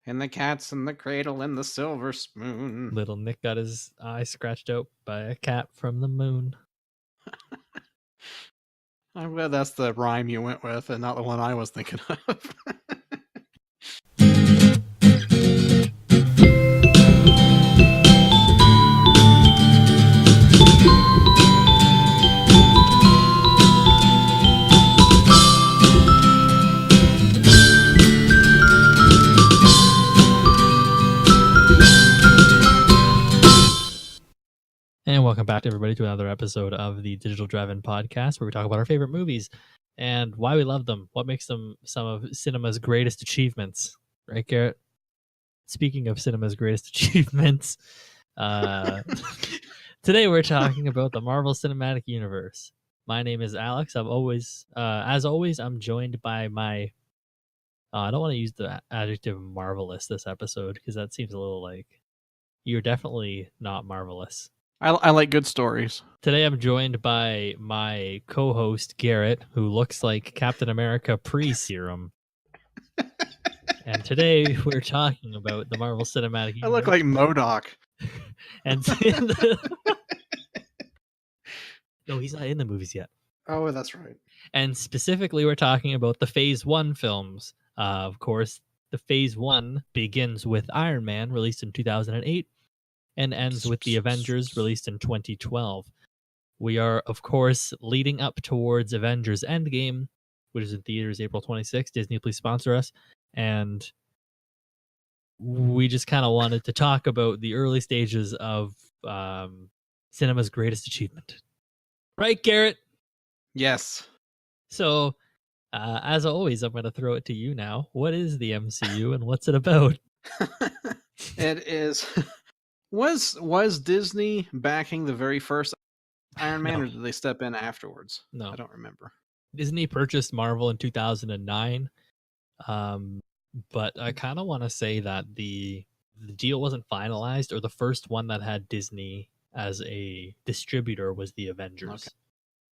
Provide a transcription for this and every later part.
And the cat's in the cradle and the silver spoon. Little Nick got his eye scratched out by a cat from the moon. I'm glad that's the rhyme you went with and not the one I was thinking of. And welcome back, everybody, to another episode of the Digital Drive-In Podcast, where we talk about our favorite movies and why we love them, what makes them some of cinema's greatest achievements. Right, Garrett? Speaking of cinema's greatest achievements, today we're talking about the Marvel Cinematic Universe. My name is Alex. As always, I'm joined by my... I don't want to use the adjective marvelous this episode, because that seems a little like... You're definitely not marvelous. I like good stories. Today I'm joined by my co-host, Garrett, who looks like Captain America pre-serum. And today we're talking about the Marvel Cinematic Universe. I look like MODOK. And no, he's not in the movies yet. Oh, that's right. And specifically, we're talking about the Phase 1 films. Of course, the Phase 1 begins with Iron Man, released in 2008. And ends with the Avengers, released in 2012. We are, of course, leading up towards Avengers Endgame, which is in theaters April 26th. Disney, please sponsor us. And we just kind of wanted to talk about the early stages of cinema's greatest achievement. Right, Garrett? Yes. So, as always, I'm going to throw it to you now. What is the MCU and what's it about? It is... Was Disney backing the very first Iron Man, or did they step in afterwards? No. I don't remember. Disney purchased Marvel in 2009, but I kind of want to say that the deal wasn't finalized, or the first one that had Disney as a distributor was the Avengers. Okay.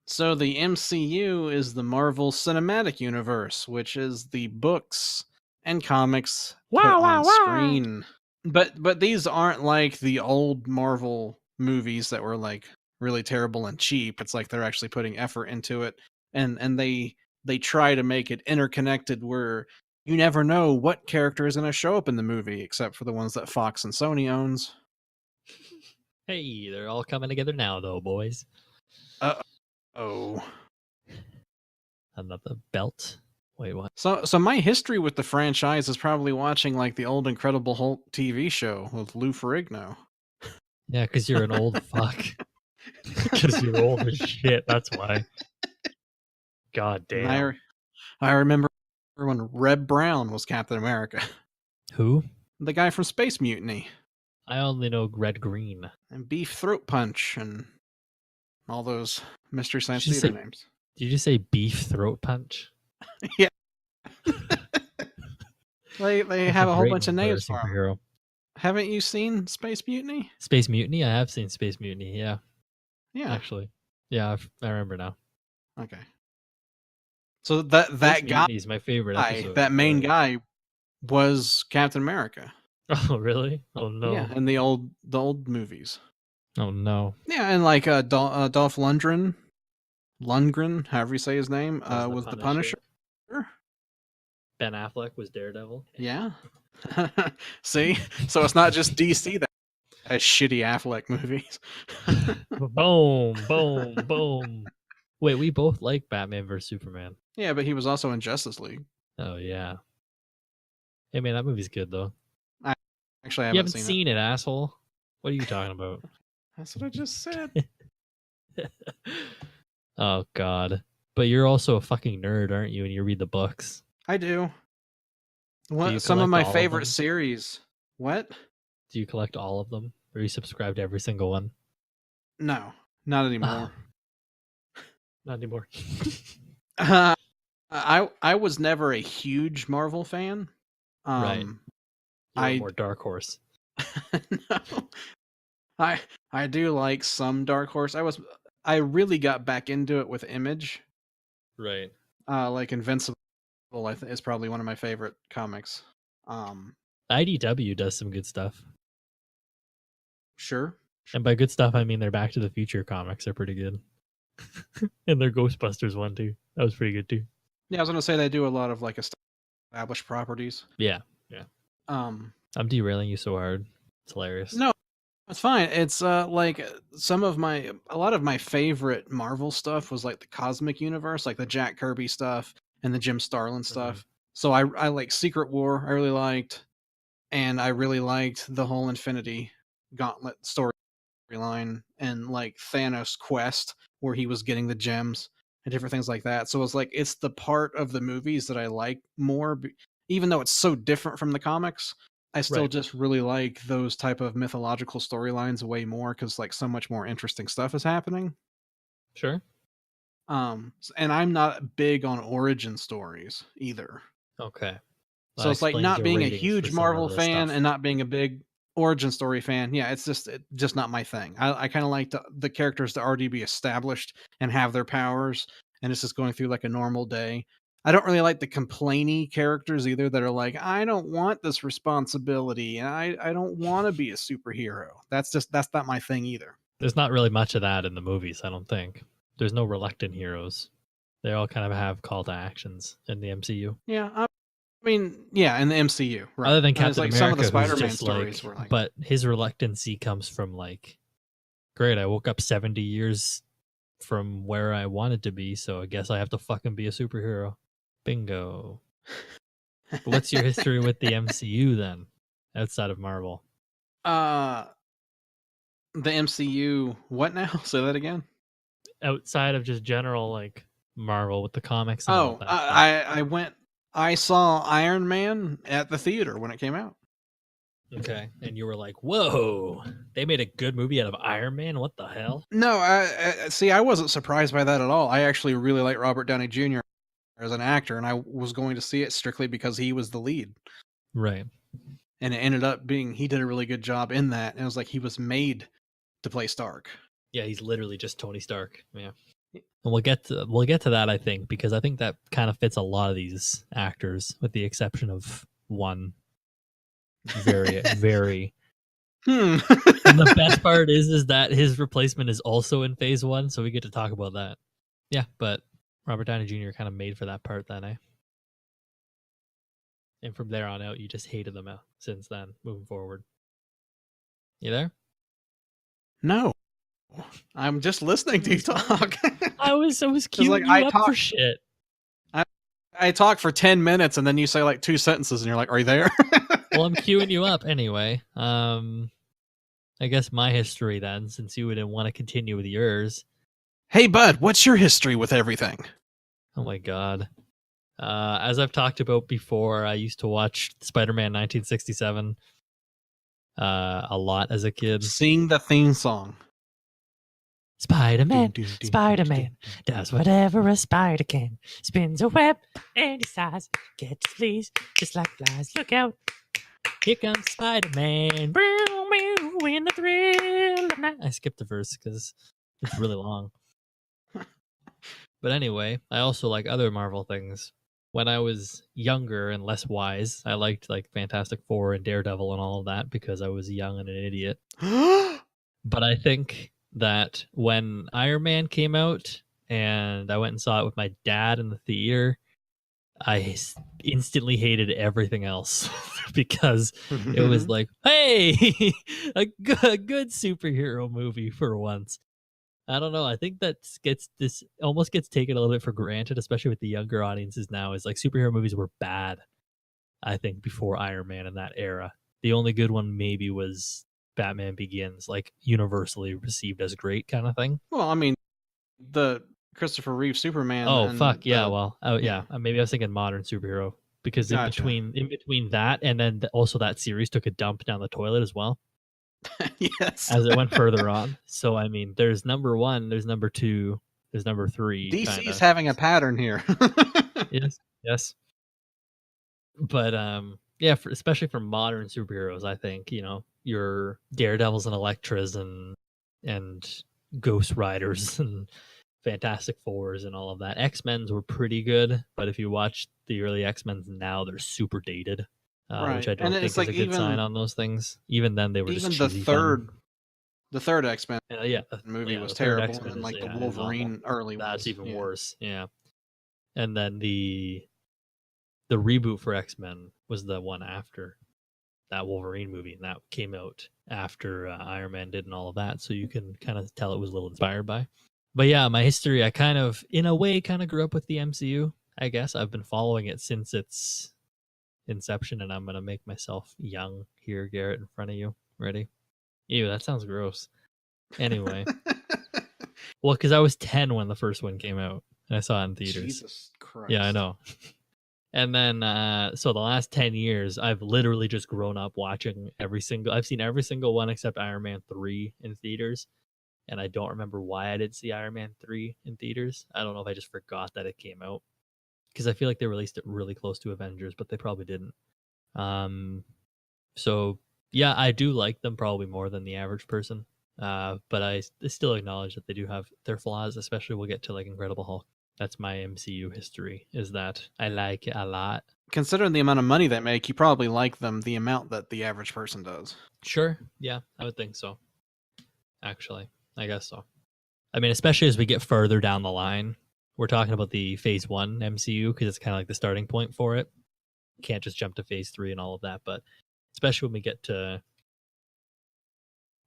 So the MCU is the Marvel Cinematic Universe, which is the books and comics put on screen. But these aren't like the old Marvel movies that were like really terrible and cheap. It's like they're actually putting effort into it, and they try to make it interconnected where you never know what character is going to show up in the movie, except for the ones that Fox and Sony owns. Hey, they're all coming together now, though, boys. Oh, another belt. Wait, what? So my history with the franchise is probably watching like the old Incredible Hulk TV show with Lou Ferrigno. Yeah, because you're an old fuck. Because you're old as shit. That's why. God damn. I remember when Red Brown was Captain America. Who? The guy from Space Mutiny. I only know Red Green. And Beef Throat Punch and all those Mystery Science Theater names. Did you just say Beef Throat Punch? Yeah. they have a whole bunch of names for him. Haven't you seen Space Mutiny? Space Mutiny? I have seen Space Mutiny, yeah. Yeah. Actually. Yeah, I remember now. Okay. So that guy is my favorite episode. That main guy was Captain America. Oh, really? Oh, no. Yeah, in the old movies. Oh, no. Yeah, and like Dolph Lundgren, however you say his name, was the Punisher. Ben Affleck was Daredevil. Yeah. See? So it's not just DC that has shitty Affleck movies. Boom, boom, boom. Wait, we both like Batman vs. Superman. Yeah, but he was also in Justice League. Oh, yeah. Hey, man, that movie's good, though. I actually haven't seen it, asshole. What are you talking about? That's what I just said. Oh, God. But you're also a fucking nerd, aren't you? And you read the books. I do. Some of my favorite series. What? Do you collect all of them? Or you subscribe to every single one? No, not anymore. Not anymore. I was never a huge Marvel fan. Right. You're more Dark Horse. No. I do like some Dark Horse. I really got back into it with Image. Right. Like Invincible, I think is probably one of my favorite comics. I IDW does some good stuff. Sure. And by good stuff, I mean their Back to the Future comics are pretty good. And their Ghostbusters one, too. That was pretty good, too. Yeah, I was going to say they do a lot of like established properties. Yeah. Um, I'm derailing you so hard. It's hilarious. No, it's fine. It's like a lot of my favorite Marvel stuff was like the Cosmic Universe, like the Jack Kirby stuff and the Jim Starlin stuff. So I like Secret War, I really liked, and I really liked the whole Infinity Gauntlet storyline and like Thanos Quest where he was getting the gems and different things like that. So it's like it's the part of the movies that I like more, even though it's so different from the comics. I still just really like those type of mythological storylines way more because like so much more interesting stuff is happening. Sure. And I'm not big on origin stories either. Okay. So it's like not being a huge Marvel fan and not being a big origin story fan. Yeah, it's just not my thing. I kind of like the characters to already be established and have their powers, and it's just going through like a normal day. I don't really like the complainy characters either that are like, I don't want this responsibility and I don't want to be a superhero. That's not my thing either. There's not really much of that in the movies, I don't think. There's no reluctant heroes. They all kind of have call to actions in the MCU. Yeah, I mean, yeah, in the MCU, right? Other than Captain like America, some of the Spider-Man just stories were like, but his reluctancy comes from like, great, I woke up 70 years from where I wanted to be, so I guess I have to fucking be a superhero. Bingo. What's your history with the MCU then, outside of Marvel? The MCU. What now? Say that again. Outside of just general like Marvel with the comics. And all that I saw Iron Man at the theater when it came out. Okay, and you were like, "Whoa, they made a good movie out of Iron Man? What the hell?" No, I wasn't surprised by that at all. I actually really like Robert Downey Jr. as an actor, and I was going to see it strictly because he was the lead. Right. And it ended up being he did a really good job in that. And it was like he was made to play Stark. Yeah, he's literally just Tony Stark. Yeah. And we'll get to that, I think, because I think that kind of fits a lot of these actors, with the exception of one. Very. And the best part is that his replacement is also in Phase 1, so we get to talk about that. Yeah, but Robert Downey Jr. kind of made for that part then, eh? And from there on out, you just hated them since then, moving forward. You there? No. I'm just listening to you talk. I was queuing you up for shit. I talk for 10 minutes and then you say like 2 sentences and you're like, are you there? Well, I'm queuing you up anyway. I guess my history then, since you didn't want to continue with yours. Hey, bud, what's your history with everything? Oh my god. As I've talked about before, I used to watch Spider-Man 1967 a lot as a kid. Sing the theme song. Spider-Man does whatever a spider can. Spins a web any size, catches fleas just like flies. Look out, here comes Spider-Man. In the thrill of night. I skipped the verse because it's really long. But anyway, I also like other Marvel things. When I was younger and less wise, I liked like Fantastic Four and Daredevil and all of that because I was young and an idiot. But I think that when Iron Man came out and I went and saw it with my dad in the theater, I instantly hated everything else because it was like, hey, a good superhero movie for once. I don't know. I think that almost gets taken a little bit for granted, especially with the younger audiences now, is like superhero movies were bad, I think, before Iron Man in that era. The only good one maybe was Batman Begins, like universally received as great kind of thing. Well, I mean, the Christopher Reeve Superman. Oh, fuck, yeah, yeah. Maybe I was thinking modern superhero because in between that and then also that series took a dump down the toilet as well. Yes. As it went further on. So, I mean, there's number 1, there's number 2, there's number 3. DC's having a pattern here. Yes. But, yeah, especially for modern superheroes, I think, your Daredevils and Elektras and Ghost Riders and Fantastic Fours and all of that. X-Men's were pretty good, but if you watch the early X-Men's now, they're super dated. which I And don't think it's is like a good sign on those things. Even then, they were just cheesy fun. The third X-Men movie was the third terrible, X-Men and like the is awful. Wolverine early That's ones. even worse. Yeah. And then the reboot for X-Men was the one after that Wolverine movie, and that came out after Iron Man did and all of that, so you can kind of tell it was a little inspired by. But yeah, my history, I kind of, in a way, kind of grew up with the MCU, I guess. I've been following it since its inception, and I'm going to make myself young here, Garrett, in front of you. Ready? Ew, that sounds gross. Anyway. Well, because I was 10 when the first one came out, and I saw it in theaters. Jesus Christ. Yeah, I know. And then, so the last 10 years, I've literally just grown up watching I've seen every single one except Iron Man 3 in theaters. And I don't remember why I didn't see Iron Man 3 in theaters. I don't know if I just forgot that it came out. Because I feel like they released it really close to Avengers, but they probably didn't. So, yeah, I do like them probably more than the average person. But I still acknowledge that they do have their flaws, especially we'll get to like Incredible Hulk. That's my MCU history, is that I like it a lot. Considering the amount of money they make, you probably like them the amount that the average person does. Sure. Yeah, I would think so. Actually, I guess so. I mean, especially as we get further down the line, we're talking about the Phase 1 MCU because it's kind of like the starting point for it. You can't just jump to Phase 3 and all of that, but especially when we get to...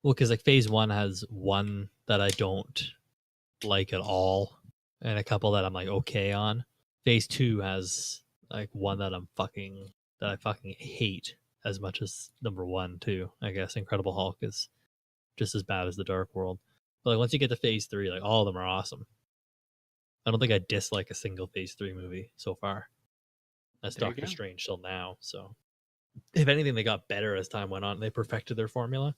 Well, because like Phase 1 has one that I don't like at all, and a couple that I'm like okay on. Phase 2 has like one that I fucking hate as much as number 1 too. I guess Incredible Hulk is just as bad as the Dark World. But like once you get to Phase 3, like all of them are awesome. I don't think I dislike a single Phase 3 movie so far. That's Doctor Strange till now. So if anything, they got better as time went on. They perfected their formula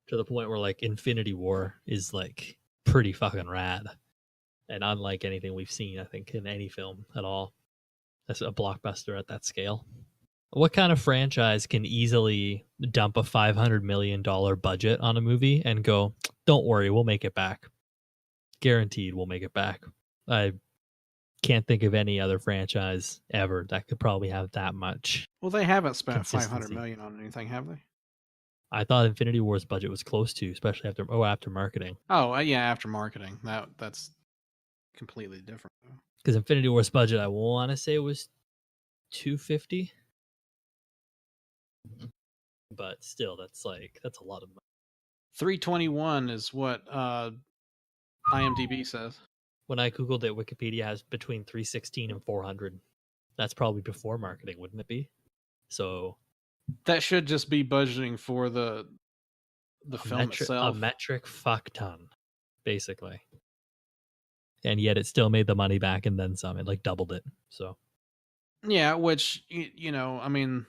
to the point where like Infinity War is like pretty fucking rad. And unlike anything we've seen, I think, in any film at all. That's a blockbuster at that scale. What kind of franchise can easily dump a $500 million budget on a movie and go, don't worry, we'll make it back. Guaranteed we'll make it back. I can't think of any other franchise ever that could probably have that much. Well, they haven't spent $500 million on anything, have they? I thought Infinity War's budget was close to, especially after marketing. Oh, yeah, after marketing. That's completely different. Because Infinity War's budget, I want to say, was $250. But still, that's a lot of money. 321 is what IMDb says. When I googled it, Wikipedia has between 316 and 400. That's probably before marketing, wouldn't it be? So that should just be budgeting for the film itself. A metric fuck ton, basically. And yet it still made the money back and then some. It like doubled it. So yeah, which I mean,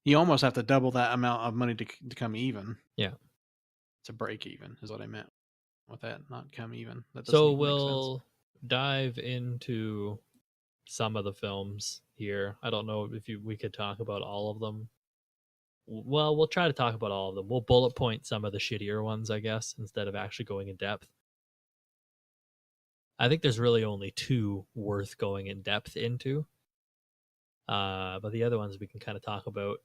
you almost have to double that amount of money to come even. Yeah, to break even is what I meant with that, not come even. So we'll dive into some of the films here. I don't know if we could talk about all of them. Well, we'll try to talk about all of them. We'll bullet point some of the shittier ones, I guess, instead of actually going in depth. I think there's really only 2 worth going in depth into. But the other ones we can kind of talk about.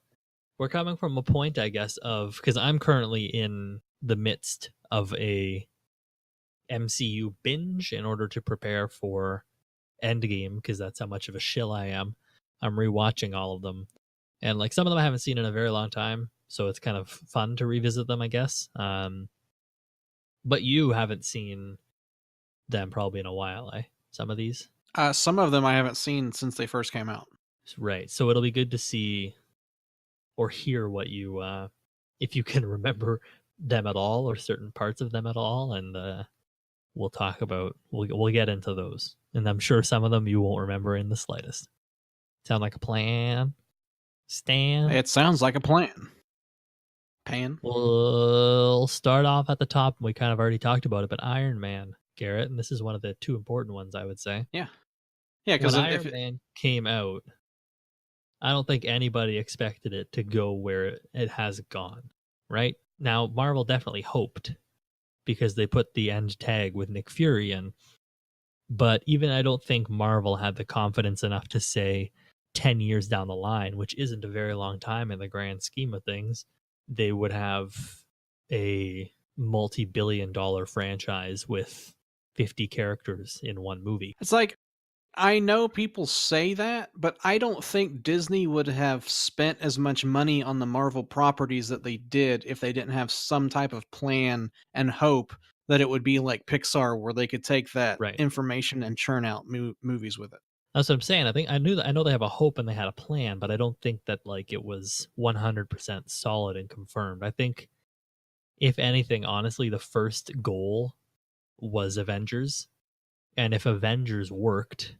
We're coming from a point, I guess, of... Because I'm currently in the midst of a MCU binge in order to prepare for Endgame, because that's how much of a shill I am. I'm rewatching all of them. And like some of them I haven't seen in a very long time, so it's kind of fun to revisit them, I guess. But you haven't seen them probably in a while, eh? Some of these? Some of them I haven't seen since they first came out. Right. So it'll be good to see or hear what you, if you can remember them at all or certain parts of them at all. And we'll talk about, we'll get into those. And I'm sure some of them you won't remember in the slightest. Sound like a plan? Stan? It sounds like a plan. Pan? We'll start off at the top. We kind of already talked about it, but Iron Man, Garrett, and this is one of the 2 important ones, I would say. Yeah. Yeah, because when Iron Man came out, I don't think anybody expected it to go where it has gone, right? Now, Marvel definitely hoped because they put the end tag with Nick Fury in. But even I don't think Marvel had the confidence enough to say, 10 years down the line, which isn't a very long time in the grand scheme of things, they would have a multi-billion-dollar franchise with 50 characters in one movie. It's like, I know people say that, but I don't think Disney would have spent as much money on the Marvel properties that they did if they didn't have some type of plan and hope that it would be like Pixar, where they could take that Right. information and churn out movies with it. That's what I'm saying. I know they have a hope and they had a plan, but I don't think that like it was 100% solid and confirmed. I think if anything, honestly, the first goal was Avengers, and if Avengers worked,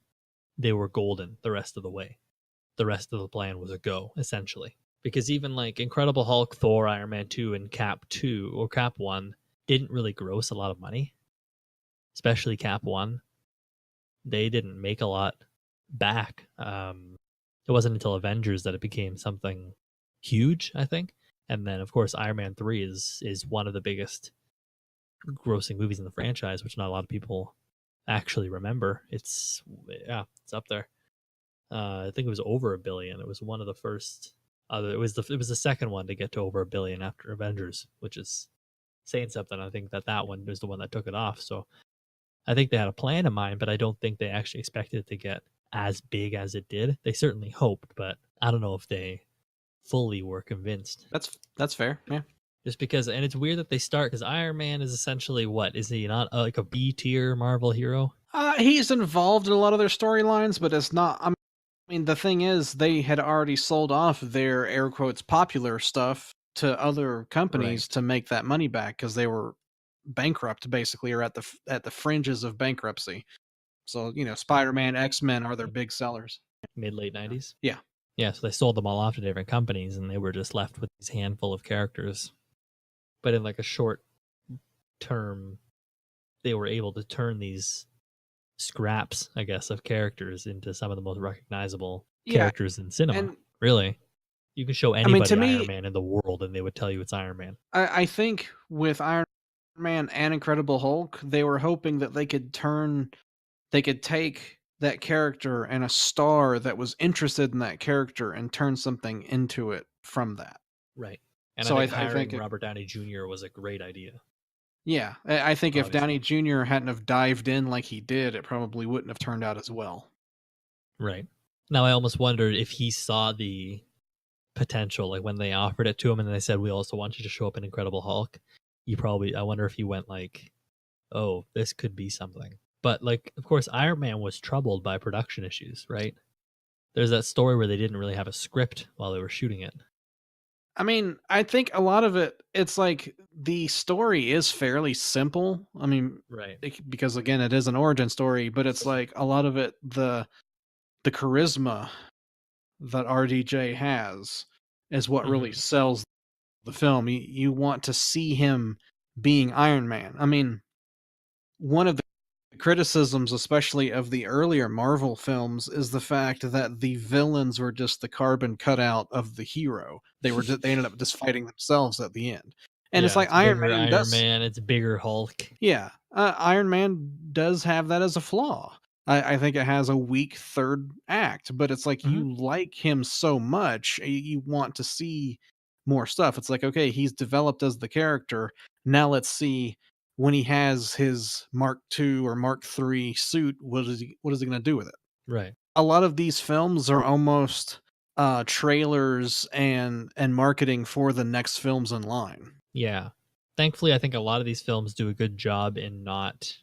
they were golden the rest of the way. The rest of the plan was a go, essentially. Because even like Incredible Hulk, Thor, Iron Man 2, and Cap 2 or Cap 1 didn't really gross a lot of money, especially Cap 1. They didn't make a lot back. It wasn't until Avengers that it became something huge, I think. And then, of course, Iron Man 3 is one of the biggest grossing movies in the franchise, which not a lot of people actually remember. It's up there. I think it was over $1 billion. It was one of the first. It was the second one to get to over $1 billion after Avengers, which is saying something. I think that one was the one that took it off. So I think they had a plan in mind, but I don't think they actually expected it to get as big as it did. They certainly hoped, but I don't know if they fully were convinced. That's fair. Yeah. Just because, and it's weird that they start, because Iron Man is essentially what? Is he not like a B tier Marvel hero? He's involved in a lot of their storylines, but it's not. I mean, the thing is, they had already sold off their air quotes popular stuff to other companies to make that money back because they were bankrupt, basically, or at the fringes of bankruptcy. So Spider-Man, X-Men are their big sellers. Mid-late 90s? Yeah. Yeah, so they sold them all off to different companies, and they were just left with these handful of characters. But in like a short term, they were able to turn these scraps, I guess, of characters into some of the most recognizable characters in cinema. And, really. You can show anybody to me, Iron Man in the world, and they would tell you it's Iron Man. I think with Iron Man and Incredible Hulk, they were hoping that they could take that character and a star that was interested in that character and turn something into it from that. Right. And so I think hiring Robert Downey Jr. was a great idea. Yeah, I think if Downey Jr. hadn't have dived in like he did, it probably wouldn't have turned out as well. Right. Now, I almost wondered if he saw the potential, like when they offered it to him and they said, we also want you to show up in Incredible Hulk. I wonder if he went like, oh, this could be something. But like, of course, Iron Man was troubled by production issues, right? There's that story where they didn't really have a script while they were shooting it. I mean, I think a lot of it's like the story is fairly simple. I mean, right, because again, it is an origin story, but it's like a lot of it, the charisma that RDJ has is what really sells the film. You want to see him being Iron Man. I mean, one of the criticisms, especially of the earlier Marvel films, is the fact that the villains were just the carbon cutout of the hero. They ended up just fighting themselves at the end. And it's like Iron Man, it's bigger Hulk. Yeah, Iron Man does have that as a flaw. I think it has a weak third act, but it's like you like him so much, you want to see more stuff. It's like, okay, he's developed as the character. Now let's see when he has his Mark II or Mark III suit, what is he going to do with it? Right. A lot of these films are almost trailers and marketing for the next films in line. Yeah. Thankfully, I think a lot of these films do a good job in not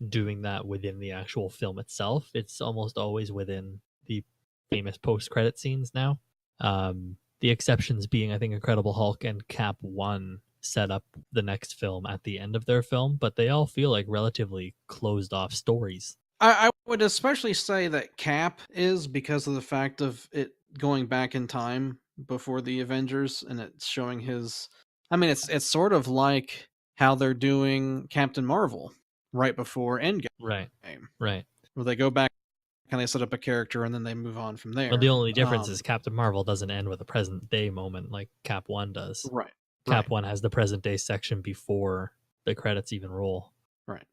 doing that within the actual film itself. It's almost always within the famous post-credit scenes now. The exceptions being, I think, Incredible Hulk and Cap 1 set up the next film at the end of their film, but they all feel like relatively closed off stories. I would especially say that Cap is, because of the fact of it going back in time before the Avengers, and it's showing his... I mean, it's sort of like how they're doing Captain Marvel right before Endgame. Right. Where they go back and they set up a character and then they move on from there. Well, the only difference is Captain Marvel doesn't end with a present day moment like Cap 1 does. Right. Cap 1 has the present day section before the credits even roll. Right.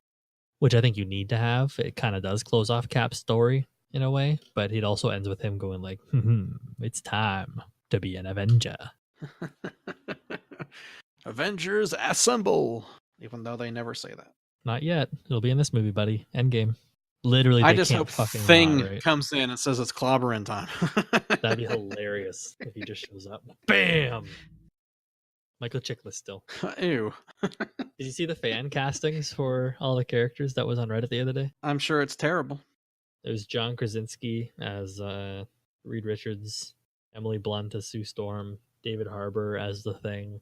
Which I think you need to have. It kind of does close off Cap's story. in a way, but it also ends with him going like, it's time to be an Avenger. Avengers assemble! Even though they never say that. Not yet. It'll be in this movie, buddy. Endgame. Literally, I they just can't hope fucking Thing not, right? comes in and says it's clobbering time. That'd be hilarious if he just shows up. Bam! Michael Chiklis still. Ew. Did you see the fan castings for all the characters that was on Reddit the other day? I'm sure it's terrible. There's John Krasinski as Reed Richards, Emily Blunt as Sue Storm, David Harbour as the Thing.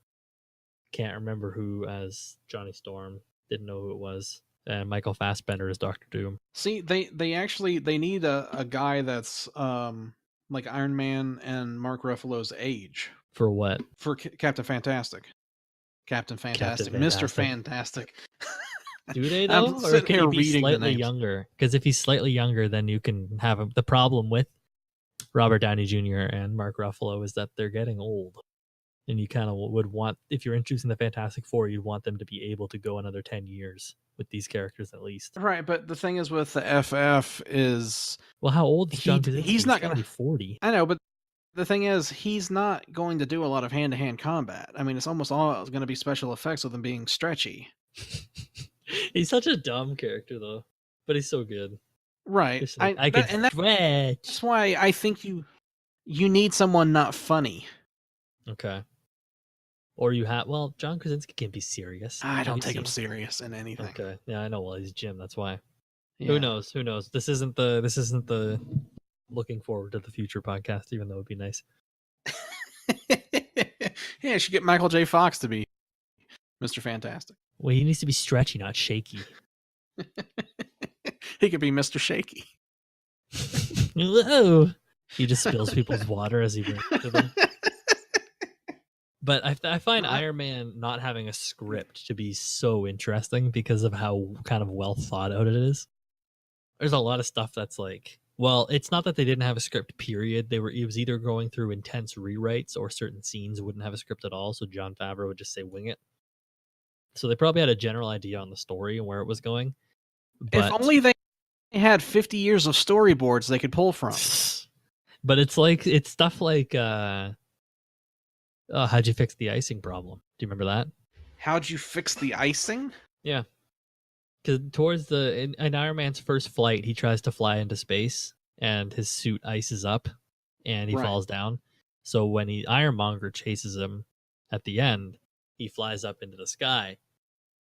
Can't remember who as Johnny Storm. Didn't know who it was. And Michael Fassbender as Doctor Doom. See, they need a guy that's like Iron Man and Mark Ruffalo's age. For what? For Captain Fantastic. Captain Fantastic. Mr. Fantastic. Do they though? I'm Or sitting can here he be reading the slightly names. younger? Because if he's slightly younger, then you can have him. The problem with Robert Downey Jr. and Mark Ruffalo is that they're getting old. And you kind of would want, if you're introducing the Fantastic Four, you'd want them to be able to go another 10 years with these characters at least. Right, but the thing is with the FF is... Well, how old is John Krasinski? He's not going to be 40. I know, but the thing is, he's not going to do a lot of hand-to-hand combat. I mean, it's almost all going to be special effects with him being stretchy. He's such a dumb character, though. But he's so good. Right. Like, I can stretch. That's why I think you need someone not funny. Okay. Or you have, well, John Krasinski can be serious. I don't take him serious in anything. Okay. Yeah, I know. Well, he's Jim. That's why. Yeah. Who knows? Who knows? This isn't the looking forward to the future podcast, even though it'd be nice. Yeah, you should get Michael J. Fox to be Mr. Fantastic. Well, he needs to be stretchy, not shaky. He could be Mr. Shaky. Whoa! He just spills people's water as he brings it to them. But I find Iron Man not having a script to be so interesting because of how kind of well thought out it is. There's a lot of stuff that's like, well, it's not that they didn't have a script, period. It was either going through intense rewrites or certain scenes wouldn't have a script at all. So Jon Favreau would just say, wing it. So they probably had a general idea on the story and where it was going. But if only they had 50 years of storyboards they could pull from. But it's stuff like, how'd you fix the icing problem? Do you remember that? How'd you fix the icing? Yeah. Because towards in Iron Man's first flight, he tries to fly into space and his suit ices up and he falls down. So when Ironmonger chases him at the end, he flies up into the sky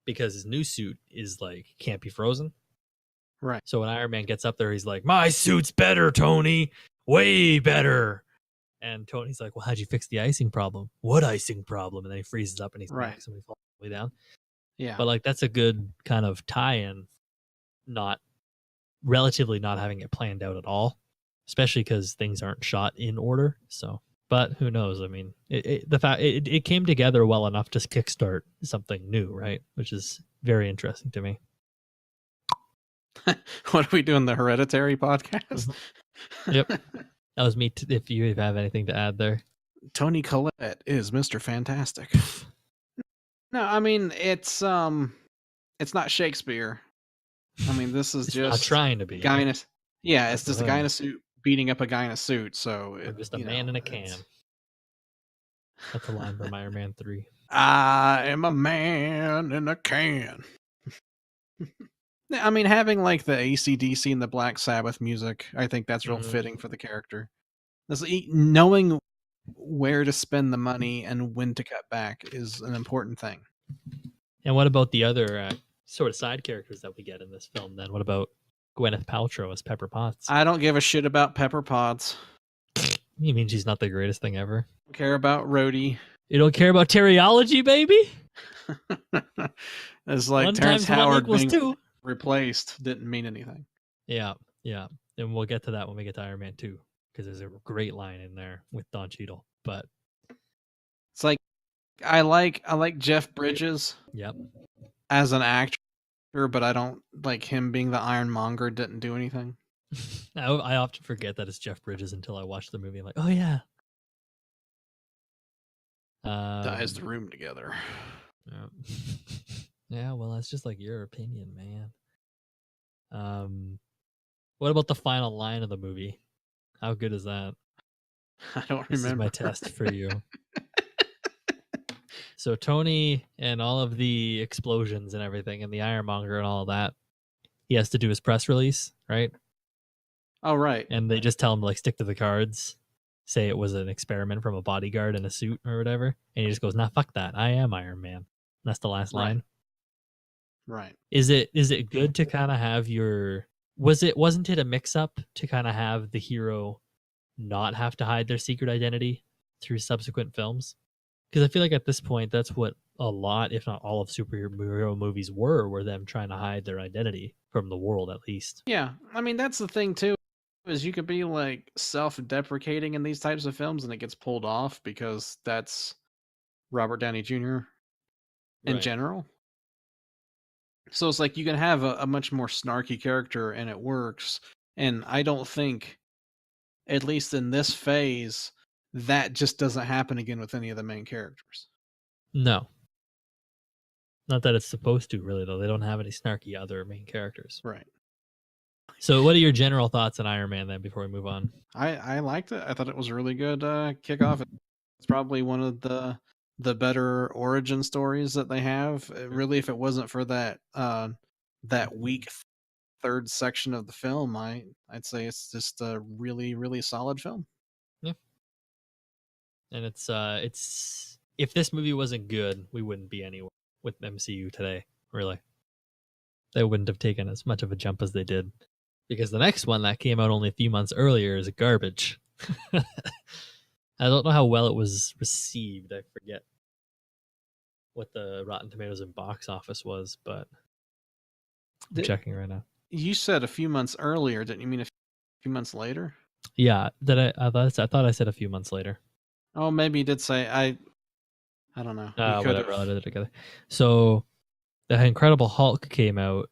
because his new suit is like, can't be frozen. Right. So when Iron Man gets up there, he's like, my suit's better, Tony. Way better. And Tony's like, well, how'd you fix the icing problem? What icing problem? And then he freezes up and he's back, so he falls all the way down. Yeah. But like that's a good kind of tie-in, relatively not having it planned out at all, especially because things aren't shot in order. So, but who knows? I mean, it came together well enough to kickstart something new, right? Which is very interesting to me. What are we doing? The Hereditary podcast? Yep. That was me. If you have anything to add there. Tony Collette is Mr. Fantastic. No, I mean it's not Shakespeare. I mean this is just not trying to be. Guy in a, yeah, it's just a guy in a suit beating up a guy in a suit. So I'm just a man in a can. That's a line from Iron Man 3. I am a man in a can. I mean, having like the AC/DC and the Black Sabbath music, I think that's real fitting for the character. Knowing where to spend the money and when to cut back is an important thing. And what about the other sort of side characters that we get in this film then? What about Gwyneth Paltrow as Pepper Potts? I don't give a shit about Pepper Potts. You mean she's not the greatest thing ever? Don't care about Rhodey. You don't care about Teriology, baby? It's like One Terrence times Howard one being two. Replaced didn't mean anything. Yeah. And we'll get to that when we get to Iron Man 2, because there's a great line in there with Don Cheadle. But it's like I like Jeff Bridges. Yep. As an actor, but I don't like him being the Ironmonger didn't do anything. I often forget that it's Jeff Bridges until I watch the movie. I'm like, oh yeah. Ties the room together. Yeah. Yeah, well, that's just like your opinion, man. What about the final line of the movie? How good is that? I don't This is my remember. test for you. So Tony and all of the explosions and everything and the Ironmonger and all of that, he has to do his press release, right? Oh, right. And they just tell him to like stick to the cards, say it was an experiment from a bodyguard in a suit or whatever, and he just goes, "Nah, fuck that. I am Iron Man." And that's the last Right. line. Right. Is it good to kind of have your wasn't it a mix up to kind of have the hero not have to hide their secret identity through subsequent films? Because I feel like at this point that's what a lot, if not all, of superhero movies were them trying to hide their identity from the world at least. Yeah. I mean, that's the thing too, is you could be like self-deprecating in these types of films and it gets pulled off because that's Robert Downey Jr. in Right. general. So it's like you can have a much more snarky character and it works. And I don't think, at least in this phase, that just doesn't happen again with any of the main characters. No. Not that it's supposed to, really, though. They don't have any snarky other main characters. Right. So, what are your general thoughts on Iron Man then before we move on? I liked it. I thought it was a really good kickoff. It's probably one of the better origin stories that they have. Really, if it wasn't for that weak third section of the film, I'd say it's just a really really solid film. Yeah. And it's if this movie wasn't good, we wouldn't be anywhere with MCU today, really. They wouldn't have taken as much of a jump as they did. Because the next one that came out only a few months earlier is garbage. I don't know how well it was received. I forget what the Rotten Tomatoes and box office was, but I'm checking right now. You said a few months earlier, didn't you mean a few months later? Yeah, I thought I said a few months later. Oh, maybe you did say I don't know. You could Whatever, I'll have. edit it together. So the Incredible Hulk came out.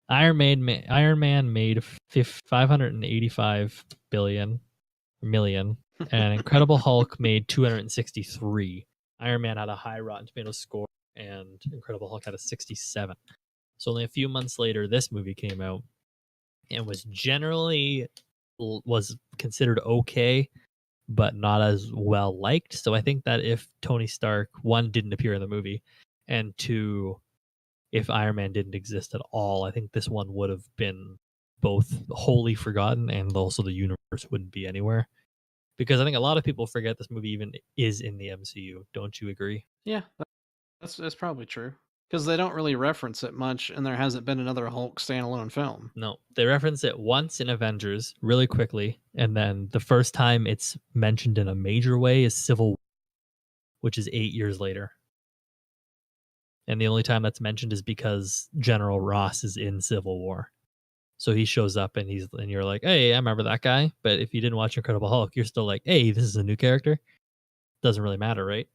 Iron Man made 585 million, and Incredible Hulk made 263. Iron Man had a high Rotten Tomatoes score, and Incredible Hulk had a 67. So only a few months later, this movie came out, and was considered okay, but not as well liked. So I think that if Tony Stark, one, didn't appear in the movie, and two, if Iron Man didn't exist at all, I think this one would have been both wholly forgotten and also the universe wouldn't be anywhere. Because I think a lot of people forget this movie even is in the MCU. Don't you agree? Yeah, that's probably true. Because they don't really reference it much, and there hasn't been another Hulk standalone film. No, they reference it once in Avengers really quickly, and then the first time it's mentioned in a major way is Civil War, which is 8 years later. And the only time that's mentioned is because General Ross is in Civil War. So he shows up and you're like, hey, I remember that guy. But if you didn't watch Incredible Hulk, you're still like, hey, this is a new character. Doesn't really matter, right?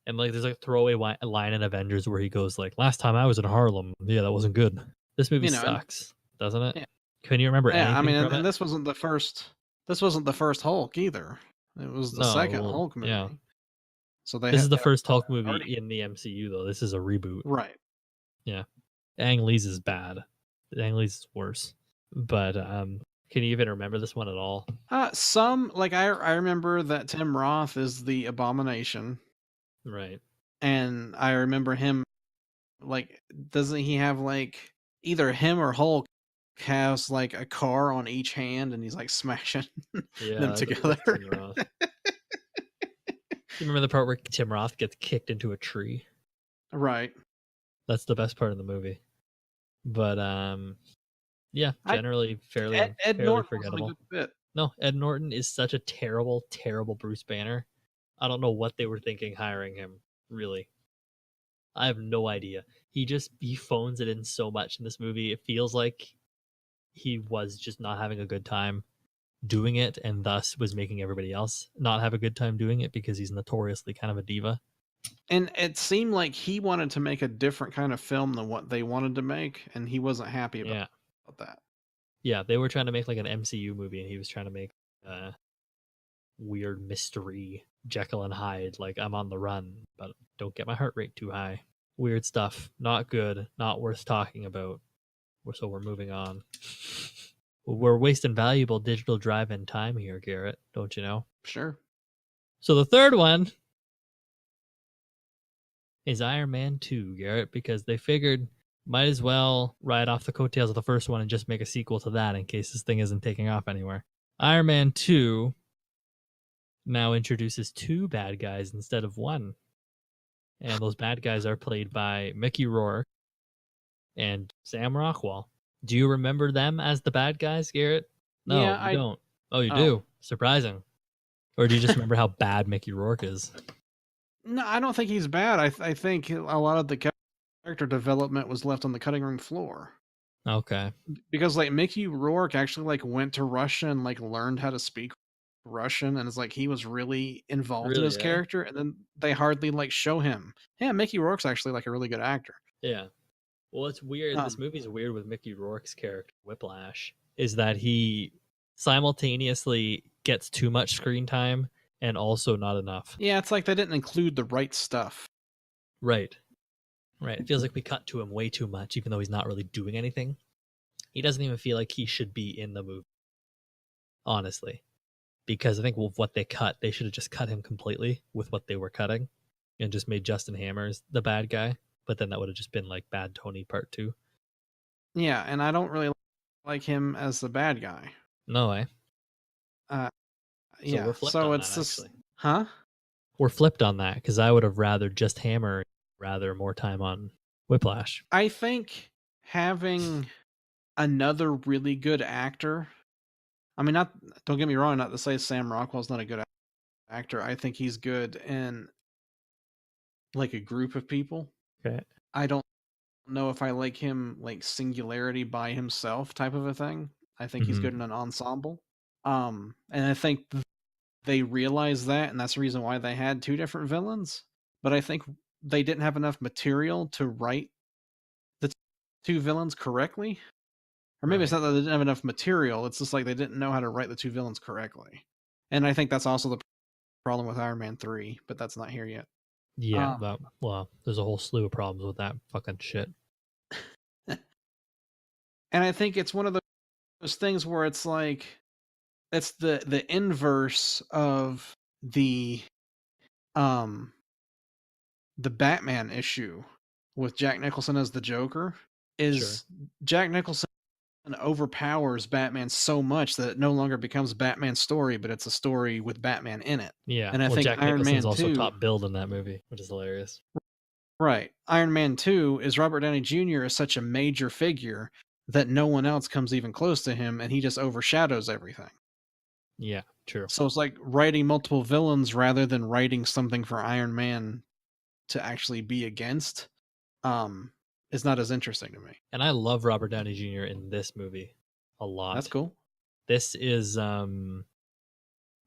And like, there's a throwaway line in Avengers where he goes like, last time I was in Harlem, yeah, that wasn't good. This movie sucks, doesn't it? Yeah, Can you remember anything I mean, from and it? this wasn't the first. This wasn't the first Hulk either. It was the No, second well, Hulk movie. yeah. So This is the they first Hulk movie already in the MCU, though. This is a reboot. right. Yeah. Ang Lee's is bad. Ang Lee's is worse. But can you even remember this one at all? Some like I remember that Tim Roth is the Abomination, Right. and I remember him like doesn't he have like either him or Hulk has like a car on each hand and he's like smashing them Yeah, I believe together. that's Tim Roth. You remember the part where Tim Roth gets kicked into a tree? Right. That's the best part of the movie. But yeah, generally fairly Ed Norton was in a forgettable. good bit. No, Ed Norton is such a terrible, terrible Bruce Banner. I don't know what they were thinking hiring him, really. I have no idea. He phones it in so much in this movie. It feels like he was just not having a good time doing it and thus was making everybody else not have a good time doing it because he's notoriously kind of a diva. And it seemed like he wanted to make a different kind of film than what they wanted to make, and he wasn't happy about that. Yeah, they were trying to make like an MCU movie and he was trying to make weird mystery Jekyll and Hyde, like I'm on the run, but don't get my heart rate too high. Weird stuff. Not good. Not worth talking about. So we're moving on. We're wasting valuable digital drive-in time here, Garrett. Don't you know? Sure. So the third one is Iron Man 2, Garrett, because they figured might as well ride off the coattails of the first one and just make a sequel to that in case this thing isn't taking off anywhere. Iron Man 2 now introduces 2 bad guys instead of 1. And those bad guys are played by Mickey Rourke and Sam Rockwell. Do you remember them as the bad guys, Garrett? No, Yeah, you don't. Oh, you oh. do? Surprising. Or do you just remember how bad Mickey Rourke is? No, I don't think he's bad. I think a lot of the character development was left on the cutting room floor. Okay. Because like Mickey Rourke actually like went to Russia and like learned how to speak Russian, and it's like he was really involved in his character, and then they hardly like show him. Yeah, Mickey Rourke's actually like a really good actor. Yeah. Well, it's weird. This movie's weird with Mickey Rourke's character, Whiplash, is that he simultaneously gets too much screen time and also not enough. Yeah, it's like they didn't include the right stuff. Right. Right. It feels like we cut to him way too much, even though he's not really doing anything. He doesn't even feel like he should be in the movie, honestly. Because I think with what they cut, they should have just cut him completely with what they were cutting and just made Justin Hammers the bad guy. But then that would have just been like Bad Tony Part 2. Yeah, and I don't really like him as the bad guy. No way. Yeah, we're flipped so on it's that, just, actually. huh? We're flipped on that because I would have rather just Hammer, rather more time on Whiplash. I think having another really good actor. I mean, don't get me wrong, not to say Sam Rockwell's not a good actor. I think he's good in like a group of people. Okay. I don't know if I like him like singularity by himself type of a thing. I think he's good in an ensemble. And I think they realized that, and that's the reason why they had 2 different villains. But I think they didn't have enough material to write the 2 villains correctly. Or maybe it's not that they didn't have enough material, it's just like they didn't know how to write the 2 villains correctly. And I think that's also the problem with Iron Man 3, but that's not here yet. Yeah, well, there's a whole slew of problems with that fucking shit. And I think it's one of those things where it's like it's the inverse of the Batman issue with Jack Nicholson as the Joker. Is Jack Nicholson overpowers Batman so much that it no longer becomes Batman's story, but it's a story with Batman in it. Yeah, and I think Jack Iron Nicholson's Man also 2, top billed in that movie, which is hilarious. Right. Iron Man 2 is Robert Downey Jr. is such a major figure that no one else comes even close to him, and he just overshadows everything. Yeah, true. So it's like writing multiple villains rather than writing something for Iron Man to actually be against is not as interesting to me. And I love Robert Downey Jr. in this movie a lot. That's cool. This is kind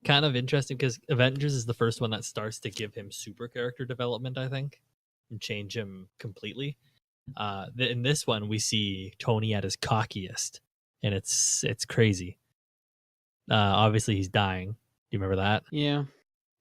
of interesting because Avengers is the first one that starts to give him super character development, I think, and change him completely. In this one, we see Tony at his cockiest, and it's crazy. Obviously, he's dying. Do you remember that? Yeah.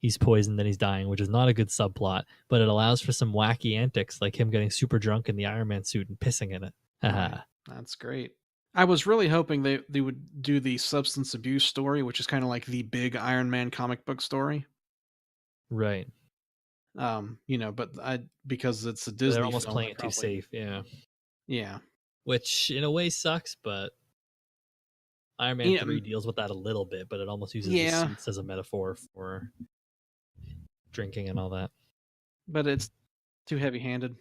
He's poisoned, then he's dying, which is not a good subplot, but it allows for some wacky antics, like him getting super drunk in the Iron Man suit and pissing in it. Right. That's great. I was really hoping they would do the substance abuse story, which is kind of like the big Iron Man comic book story. Right. But because it's a Disney They're almost film, playing it too safe, yeah. Yeah. Which in a way sucks, but Iron Man 3 deals with that a little bit, but it almost uses the suits as a metaphor for drinking and all that. But it's too heavy-handed.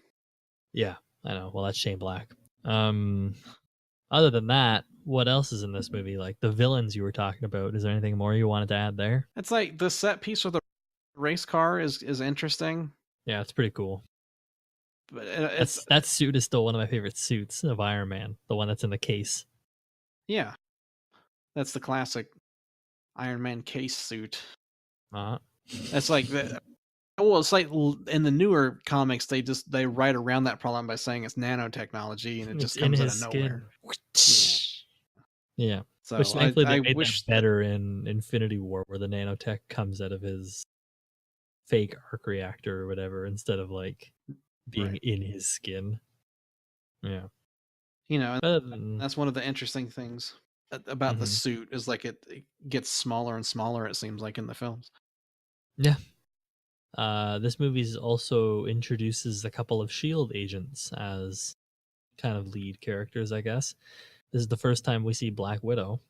Yeah, I know. Well, that's Shane Black. Other than that, what else is in this movie? Like the villains you were talking about. Is there anything more you wanted to add there? It's like the set piece with the race car is interesting. Yeah, it's pretty cool. But that suit is still one of my favorite suits of Iron Man. The one that's in the case. Yeah, that's the classic Iron Man case suit. That's like the. Well, it's like in the newer comics, they write around that problem by saying it's nanotechnology, and it just comes out of nowhere. Yeah. So which thankfully they made that better in Infinity War, where the nanotech comes out of his fake arc reactor or whatever, instead of like being in his skin. Yeah. That's one of the interesting things. about the Mhm. suit is like it gets smaller and smaller. It seems like in the films. Yeah. This movie also introduces a couple of Shield agents as kind of lead characters, I guess. This is the first time we see Black Widow,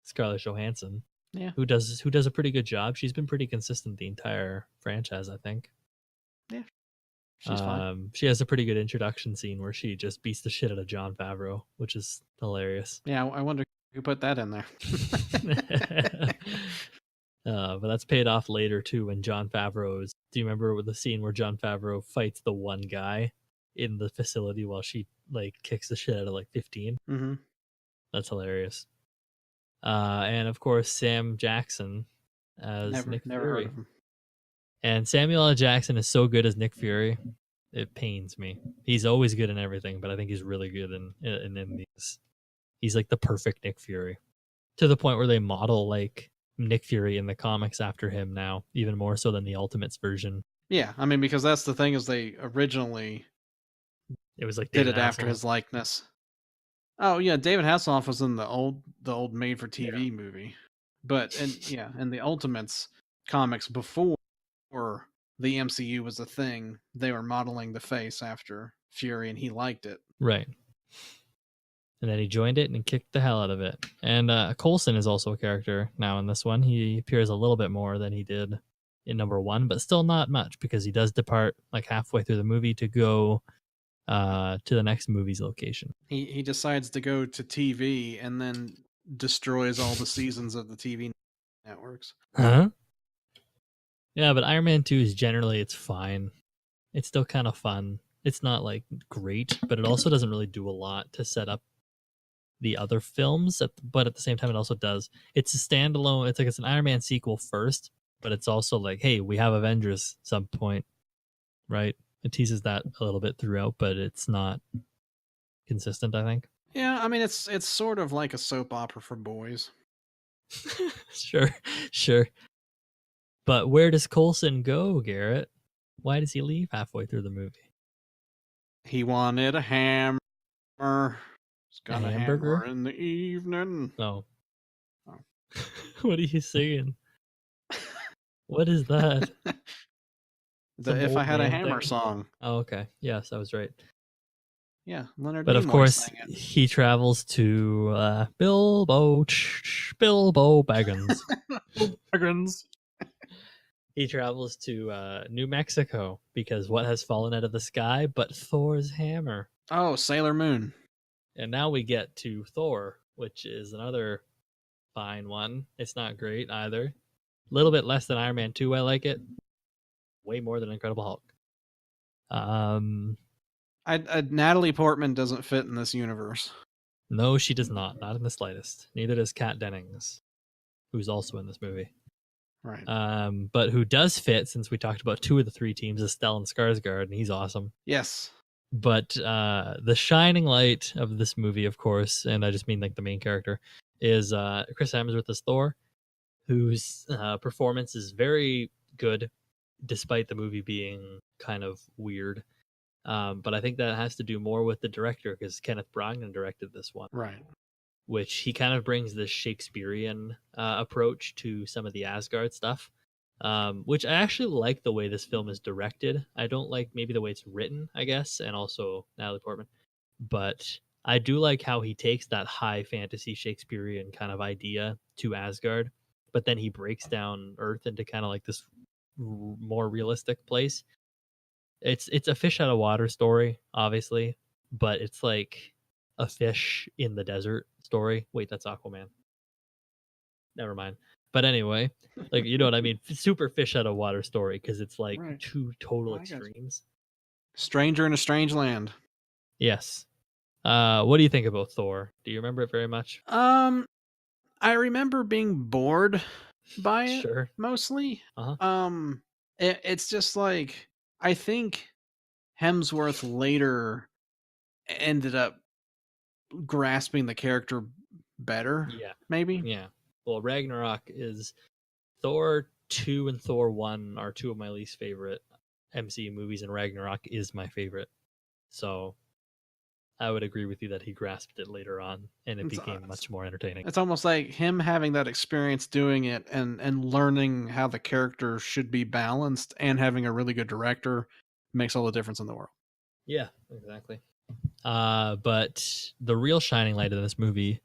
Scarlett Johansson, Yeah, who does a pretty good job. She's been pretty consistent the entire franchise, I think. yeah, she's fine. She has a pretty good introduction scene where she just beats the shit out of John Favreau, which is hilarious. Yeah, I wonder who put that in there. But that's paid off later too when John Favreau is. Do you remember with the scene where John Favreau fights the one guy in the facility while she like kicks the shit out of like 15? Mm-hmm. That's hilarious. And of course Sam Jackson as Nick Never heard Fury. of him. And Samuel L. Jackson is so good as Nick Fury, it pains me. He's always good in everything, but I think he's really good in these. He's like the perfect Nick Fury, to the point where they model like Nick Fury in the comics after him now, even more so than the Ultimates version. Yeah, I mean because that's the thing is they originally It was like did David it after Hasselhoff. his likeness. Oh yeah, David Hasselhoff was in the old made for Yeah. TV movie, but in the Ultimates comics before the MCU was a thing, they were modeling the face after Fury, and he liked it. Right. And then he joined it and kicked the hell out of it. And Coulson is also a character now in this one. He appears a little bit more than he did in number one, but still not much because he does depart like halfway through the movie to go to the next movie's location. He decides to go to TV and then destroys all the seasons of the TV networks. Huh? Yeah, but Iron Man 2 is generally it's fine. It's still kind of fun. It's not like great, but it also doesn't really do a lot to set up the other films, but at the same time it also does. It's a standalone. It's like it's an Iron Man sequel first, but it's also like, hey, we have Avengers at some point, right? It teases that a little bit throughout, but it's not consistent, I think. Yeah, I mean it's sort of like a soap opera for boys. Sure, sure. But where does Coulson go, Garrett? Why does he leave halfway through the movie? He wanted a hammer. He's A got a hammer hamburger? in the evening. No. Oh. What are you singing? What is that? The Some If I old Had a man Hammer thing. song. Oh, okay. Yes, I was right. Yeah, Leonard But of Nimoy course, sang it. he travels to Bilbo Baggins. Dragons. He travels to New Mexico because what has fallen out of the sky but Thor's hammer. Oh, Sailor Moon. And now we get to Thor, which is another fine one. It's not great either. A little bit less than Iron Man 2, I like it. Way more than Incredible Hulk. Natalie Portman doesn't fit in this universe. No, she does not. Not in the slightest. Neither does Kat Dennings, who's also in this movie. Right. But who does fit, since we talked about two of the three teams, is Stellan Skarsgård, and he's awesome. Yes. But the shining light of this movie, of course, and I just mean like the main character, is Chris Hemsworth as Thor, whose performance is very good, despite the movie being kind of weird. But I think that has to do more with the director, because Kenneth Branagh directed this one. Right. Which he kind of brings this Shakespearean approach to some of the Asgard stuff, which I actually like the way this film is directed. I don't like maybe the way it's written, I guess, and also Natalie Portman, but I do like how he takes that high fantasy Shakespearean kind of idea to Asgard, but then he breaks down Earth into kind of like this more realistic place. It's a fish out of water story, obviously, but it's like a fish in the desert story. Wait, that's Aquaman. Never mind. But anyway, like you know what I mean? Super fish out of water story, because it's like Right. two total I got you. extremes. Stranger in a Strange Land. Yes. What do you think about Thor? Do you remember it very much? I remember being bored by it Sure. mostly. Uh-huh. It's just like I think Hemsworth later ended up grasping the character better. Yeah. Maybe. Yeah. Well, Ragnarok is Thor 2 and Thor 1 are two of my least favorite MCU movies, and Ragnarok is my favorite. So I would agree with you that he grasped it later on, and it became much more entertaining. It's almost like him having that experience doing it and learning how the character should be balanced and having a really good director makes all the difference in the world. Yeah, exactly. But the real shining light in this movie,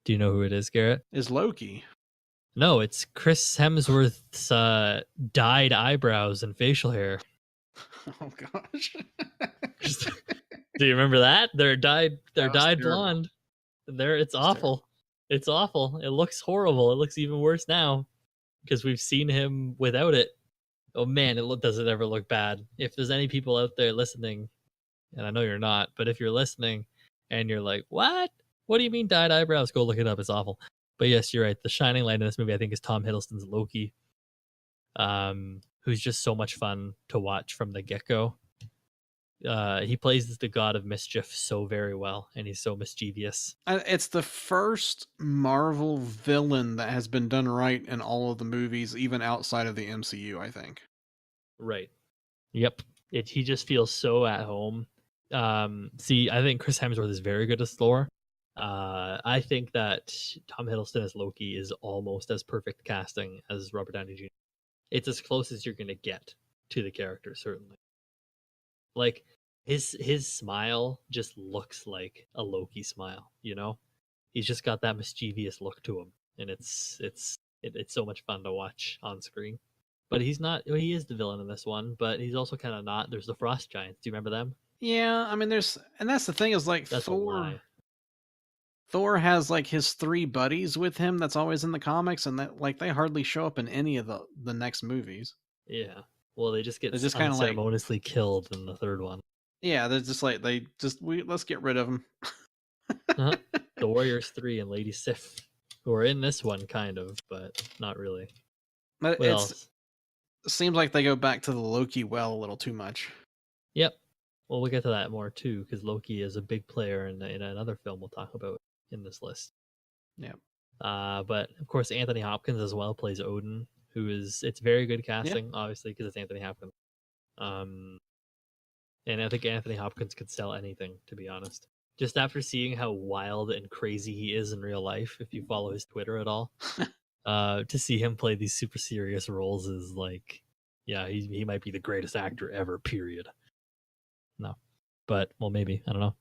do you know who it is, Garrett? Is Loki. No, it's Chris Hemsworth's dyed eyebrows and facial hair. Oh gosh. Do you remember that? They're dyed terrible. blonde. It's awful. Terrible. It's awful. It looks horrible. It looks even worse now because we've seen him without it. Oh man, does it ever look bad. If there's any people out there listening, and I know you're not, but if you're listening and you're like, what do you mean dyed eyebrows? Go look it up. It's awful. But yes, you're right. The shining light in this movie, I think, is Tom Hiddleston's Loki, who's just so much fun to watch from the get-go. He plays the god of mischief so very well, and he's so mischievous. It's the first Marvel villain that has been done right in all of the movies, even outside of the MCU, I think. Right. Yep. He just feels so at home. See, I think Chris Hemsworth is very good as Thor. I think that Tom Hiddleston as Loki is almost as perfect casting as Robert Downey Jr. It's as close as you're going to get to the character, certainly. Like, his smile just looks like a Loki smile, you know? He's just got that mischievous look to him, and it's so much fun to watch on screen. But he is the villain in this one, but he's also kind of not. There's the Frost Giants. Do you remember them? Yeah, I mean, and that's the thing is like Thor has like his 3 buddies with him that's always in the comics, and that like they hardly show up in any of the next movies. Yeah. Well, they just get kind of unceremoniously killed in the third one. Yeah, they're just like let's get rid of them. The Warriors 3 and Lady Sif, who are in this one kind of, but not really. But it seems like they go back to the Loki well a little too much. Yep. Well, we'll get to that more too, because Loki is a big player in another film we'll talk about in this list. Yeah. But of course, Anthony Hopkins as well plays Odin, it's very good casting, obviously, because it's Anthony Hopkins. And I think Anthony Hopkins could sell anything, to be honest. Just after seeing how wild and crazy he is in real life, if you follow his Twitter at all, to see him play these super serious roles is like, yeah, he might be the greatest actor ever, period. No. But, well, maybe. I don't know.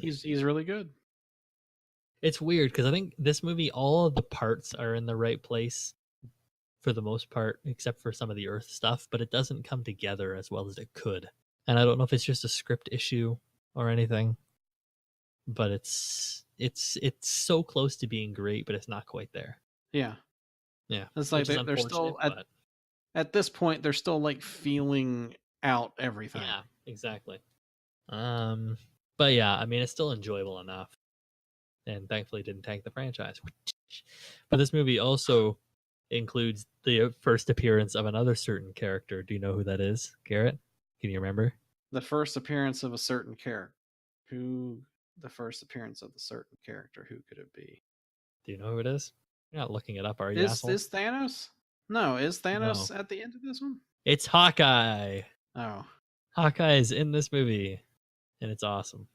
He's really good. It's weird, because I think this movie, all of the parts are in the right place for the most part, except for some of the Earth stuff, but it doesn't come together as well as it could. And I don't know if it's just a script issue or anything, but it's so close to being great, but it's not quite there. Yeah. It's like they're still at this point they're still like feeling out everything. Yeah, exactly. But yeah, I mean, it's still enjoyable enough, and thankfully didn't tank the franchise. But this movie also includes the first appearance of another certain character. Do you know who that is, Garrett? Can you remember? The first appearance of a certain character. The first appearance of the certain character. Who could it be? Do you know who it is? You're not looking it up, are you? Is Thanos? No, is Thanos at the end of this one? It's Hawkeye. Oh. Hawkeye is in this movie, and it's awesome.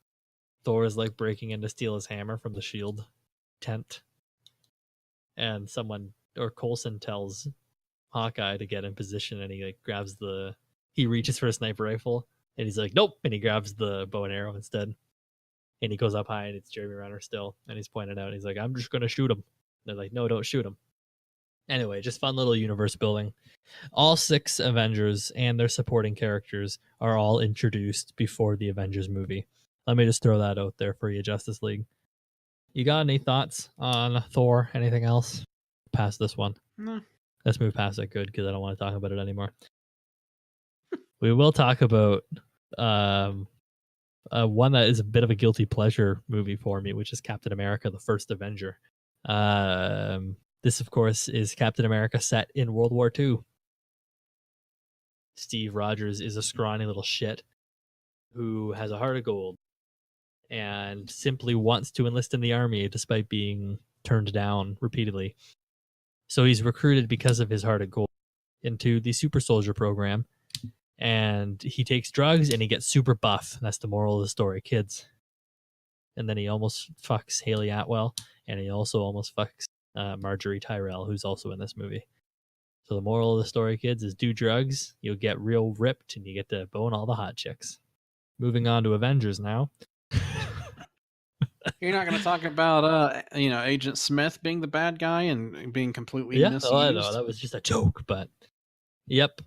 Thor is like breaking in to steal his hammer from the shield tent, and Coulson tells Hawkeye to get in position, and he like he reaches for a sniper rifle, and he's like, nope, and he grabs the bow and arrow instead, and he goes up high, and it's Jeremy Renner still, and he's pointing out, and he's like, I'm just gonna shoot him. They're like, no, don't shoot him. Anyway, just fun little universe building. All 6 Avengers and their supporting characters are all introduced before the Avengers movie. Let me just throw that out there for you, Justice League. You got any thoughts on Thor? Anything else? Past this one. No. Let's move past it, good, because I don't want to talk about it anymore. We will talk about one that is a bit of a guilty pleasure movie for me, which is Captain America, the First Avenger. This, of course, is Captain America set in World War II. Steve Rogers is a scrawny little shit who has a heart of gold and simply wants to enlist in the army despite being turned down repeatedly. So he's recruited because of his heart of gold into the super soldier program, and he takes drugs and he gets super buff. That's the moral of the story, kids. And then he almost fucks Haley Atwell, and he also almost fucks Marjorie Tyrell, who's also in this movie. So the moral of the story, kids, is do drugs. You'll get real ripped, and you get to bone all the hot chicks. Moving on to Avengers now. You're not going to talk about, Agent Smith being the bad guy and being completely Yeah, misused. oh, I know that was just a joke, but yep.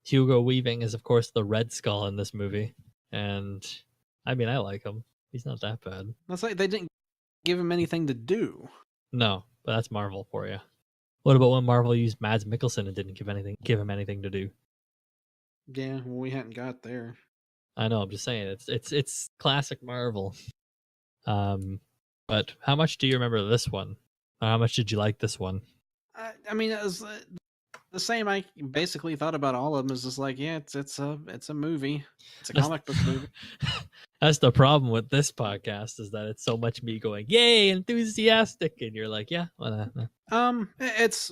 Hugo Weaving is, of course, the Red Skull in this movie, and I mean, I like him. He's not that bad. That's like they didn't give him anything to do. No, but that's Marvel for you. What about when Marvel used Mads Mikkelsen and didn't give him anything to do? Yeah, well, we hadn't got there. I know. I'm just saying it's classic Marvel. But how much do you remember this one? Or how much did you like this one? I mean, it was the same. I basically thought about all of them. It's just like, yeah, it's a movie. It's a comic book movie. That's the problem with this podcast, is that it's so much me going, "Yay, enthusiastic," and you're like, "Yeah, well, it's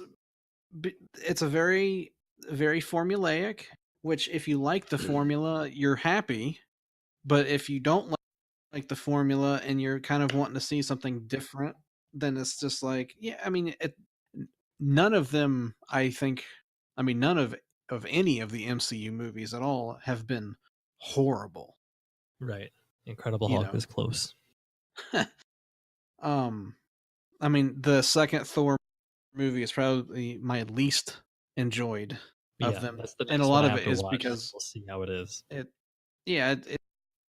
a very very formulaic. Which, if you like the formula, you're happy. But if you don't like the formula and you're kind of wanting to see something different, then it's just like, yeah. I mean, none of them. I think. I mean, none of any of the MCU movies at all have been horrible. right." Incredible You Hulk know. is close. I mean, the second Thor movie is probably my least enjoyed of them, That's the and a next one lot I of have it to is watch. because We'll see how it is. it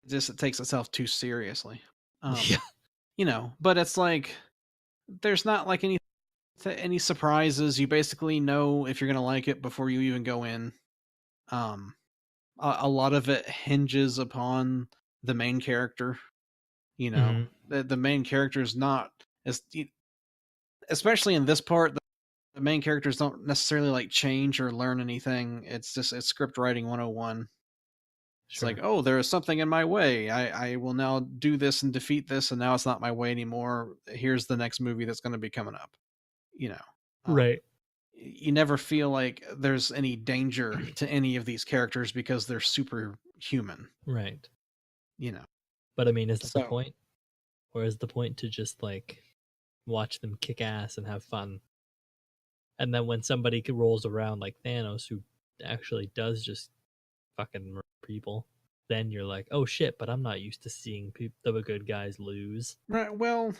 just it takes itself too seriously. Yeah. But it's like there's not like any surprises. You basically know if you're gonna like it before you even go in. A lot of it hinges upon the main character. Mhm. The main character is not as, especially in this part. The main characters don't necessarily like change or learn anything. It's script writing 101. It's like, Sure. oh, there is something in my way. I will now do this and defeat this, and now it's not my way anymore. Here's the next movie that's going to be coming up. You know, Right. you never feel like there's any danger to any of these characters because they're superhuman. Right. You know, But I mean, is that the so point? Or is the point to just like watch them kick ass and have fun? And then when somebody rolls around like Thanos, who actually does just fucking murder people, then you're like, oh shit, but I'm not used to seeing the good guys lose. right. Well,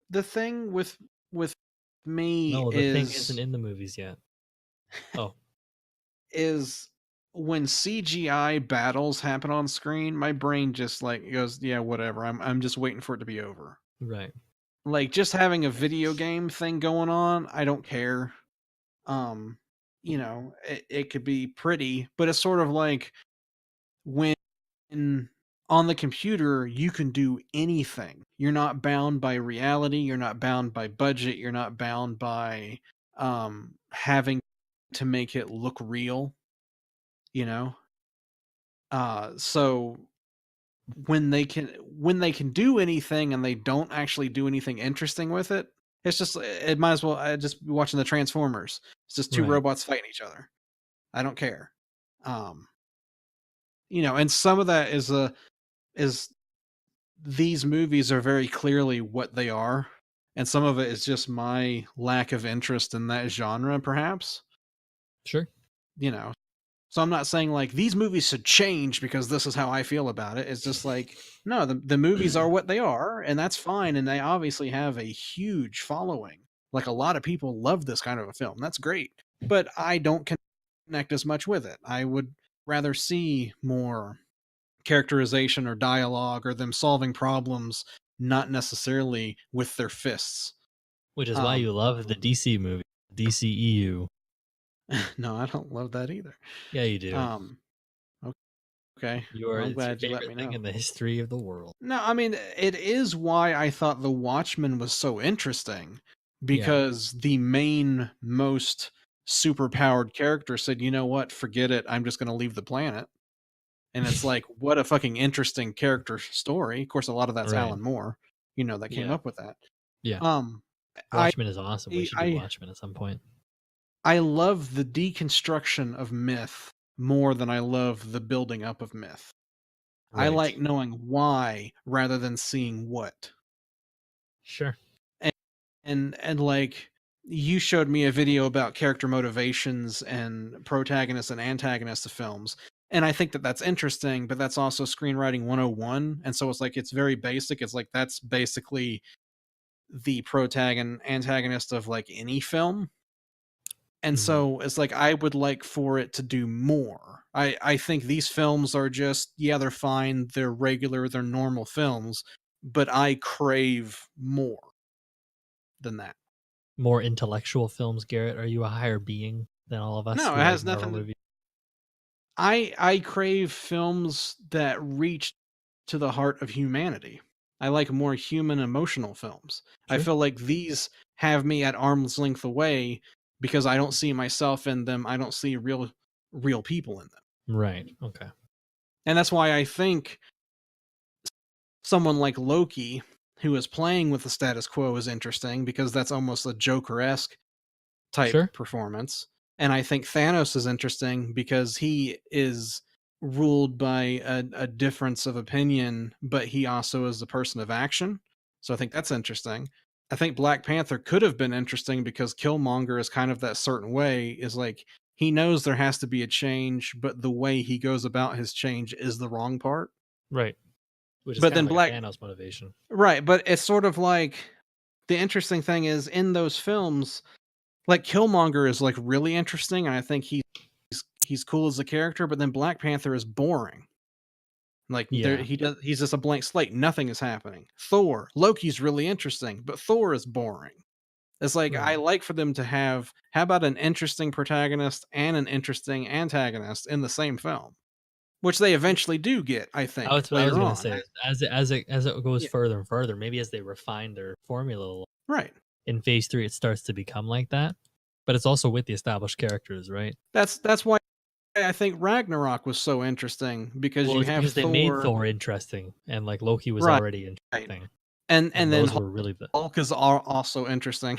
the thing with me No, the thing isn't in the movies yet. Oh, is when CGI battles happen on screen, my brain just like goes, yeah, whatever. I'm just waiting for it to be over. right. Like just having a video game thing going on, I don't care. It could be pretty, but it's sort of like when on the computer you can do anything. You're not bound by reality, you're not bound by budget, you're not bound by having to make it look real, you know? So when they can do anything and they don't actually do anything interesting with it, it's just it might as well just be watching the Transformers. It's just two Right. robots fighting each other. I don't care. Um, and some of that is these movies are very clearly what they are, and some of it is just my lack of interest in that genre, perhaps. Sure. You know, So I'm not saying like these movies should change because this is how I feel about it. It's just like, no, the movies are what they are, and that's fine. And they obviously have a huge following. Like a lot of people love this kind of a film. That's great. But I don't connect as much with it. I would rather see more characterization or dialogue or them solving problems, not necessarily with their fists. Which is why you love the DC movie, DCEU. No, I don't love that either. Yeah, you do. Okay. Well, I'm It's your glad you let favorite me thing know. in the history of the world. No, I mean, it is why I thought The Watchmen was so interesting Yeah. because the main, most superpowered character said, you know what, forget it. I'm just going to leave the planet. And it's like, what a fucking interesting character story. Of course, a lot of that's Right. Alan Moore, that came Yeah. up with that. Yeah. Um, I, Watchmen is awesome. We should do I, Watchmen at some point. I love the deconstruction of myth more than I love the building up of myth. I Right. like knowing why rather than seeing what. Sure. And like you showed me a video about character motivations and protagonists and antagonists of films, and I think that that's interesting, but that's also screenwriting 101, and so it's like it's very basic. It's like that's basically the protagonist antagonist of like any film. And Mhm. so it's like I would like for it to do more. I think these films are just, yeah, they're fine, they're regular, they're normal films, but I crave more than that. More intellectual films, Garrett. Are you a higher being than all of us No, who it like has Marvel nothing to. movies? I crave films that reach to the heart of humanity. I like more human emotional films. I Sure. feel like these have me at arm's length away because I don't see myself in them. I don't see real people in them. Right. Okay. And that's why I think someone like Loki, who is playing with the status quo, is interesting because that's almost a Joker-esque type Sure. performance. And I think Thanos is interesting because he is ruled by a difference of opinion, but he also is a person of action. So I think that's interesting. I think Black Panther could have been interesting because Killmonger is kind of that certain way, is like he knows there has to be a change, but the way he goes about his change is the wrong part. Right. Which is But kind of then like a Black Thanos motivation. Right, but it's sort of like the interesting thing is in those films, like Killmonger is like really interesting, and I think he's cool as a character, but then Black Panther is boring. Like there Yeah. he's just a blank slate, nothing is happening. Thor, Loki's really interesting, but Thor is boring. It's like I Right. like for them to have how about an interesting protagonist and an interesting antagonist in the same film, which they eventually do get, I think, That's what I was later gonna on. say. As it goes Yeah, further and further, maybe as they refine their formula right. in phase 3, it starts to become like that. But it's also with the established characters, right? That's why I think Ragnarok was so interesting because Well, you it's have because they made Thor. Thor interesting, and like Loki was Right, already right, interesting, and and then those were really the. Hulk is also interesting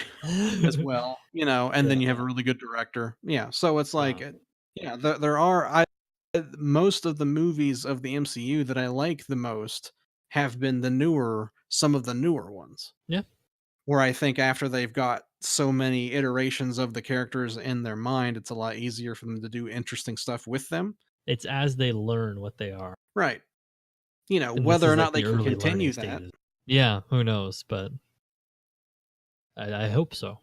as well, and Yeah. then you have a really good director. Yeah, so it's like, Wow. yeah, there are most of the movies of the MCU that I like the most have been some of the newer ones, Yeah. where I think after they've got so many iterations of the characters in their mind, it's a lot easier for them to do interesting stuff with them. It's as they learn what they are, Right. and this Whether or is like not they the can early learning continue that. stages. Yeah, who knows? But I hope so,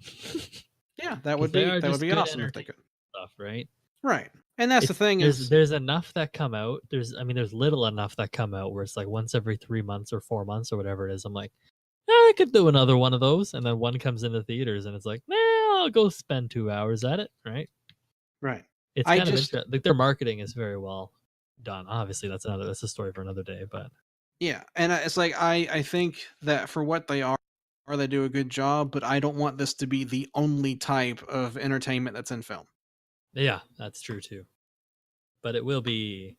Yeah, because they are that would just be good awesome if they entertaining could. stuff, right? Right. And that's the It's thing is, there's enough that come out. There's little enough that come out where it's like once every 3 months or 4 months or whatever it is. I'm like, I could do another one of those, and then one comes into theaters, and it's like, I'll go spend 2 hours at it, right? right. It's I kind of just interesting. Like their marketing is very well done. Obviously, that's a story for another day. But yeah, and it's like I think that for what they are, they do a good job, but I don't want this to be the only type of entertainment that's in film. yeah, that's true too. But it will be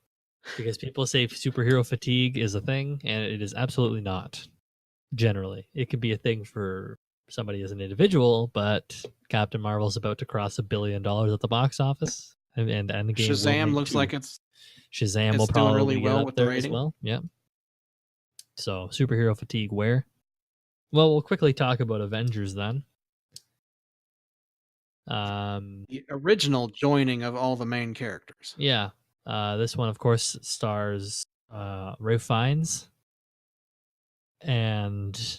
because people say superhero fatigue is a thing, and it is absolutely not. Generally, it could be a thing for somebody as an individual, but Captain Marvel's about to cross $1 billion at the box office, and Endgame will Shazam make looks two. like Shazam will it's doing really probably get well up with the there as rating. well. Yeah. So superhero fatigue where? Well, we'll quickly talk about Avengers then. The original joining of all the main characters. Yeah. This one, of course, stars Ralph Fiennes and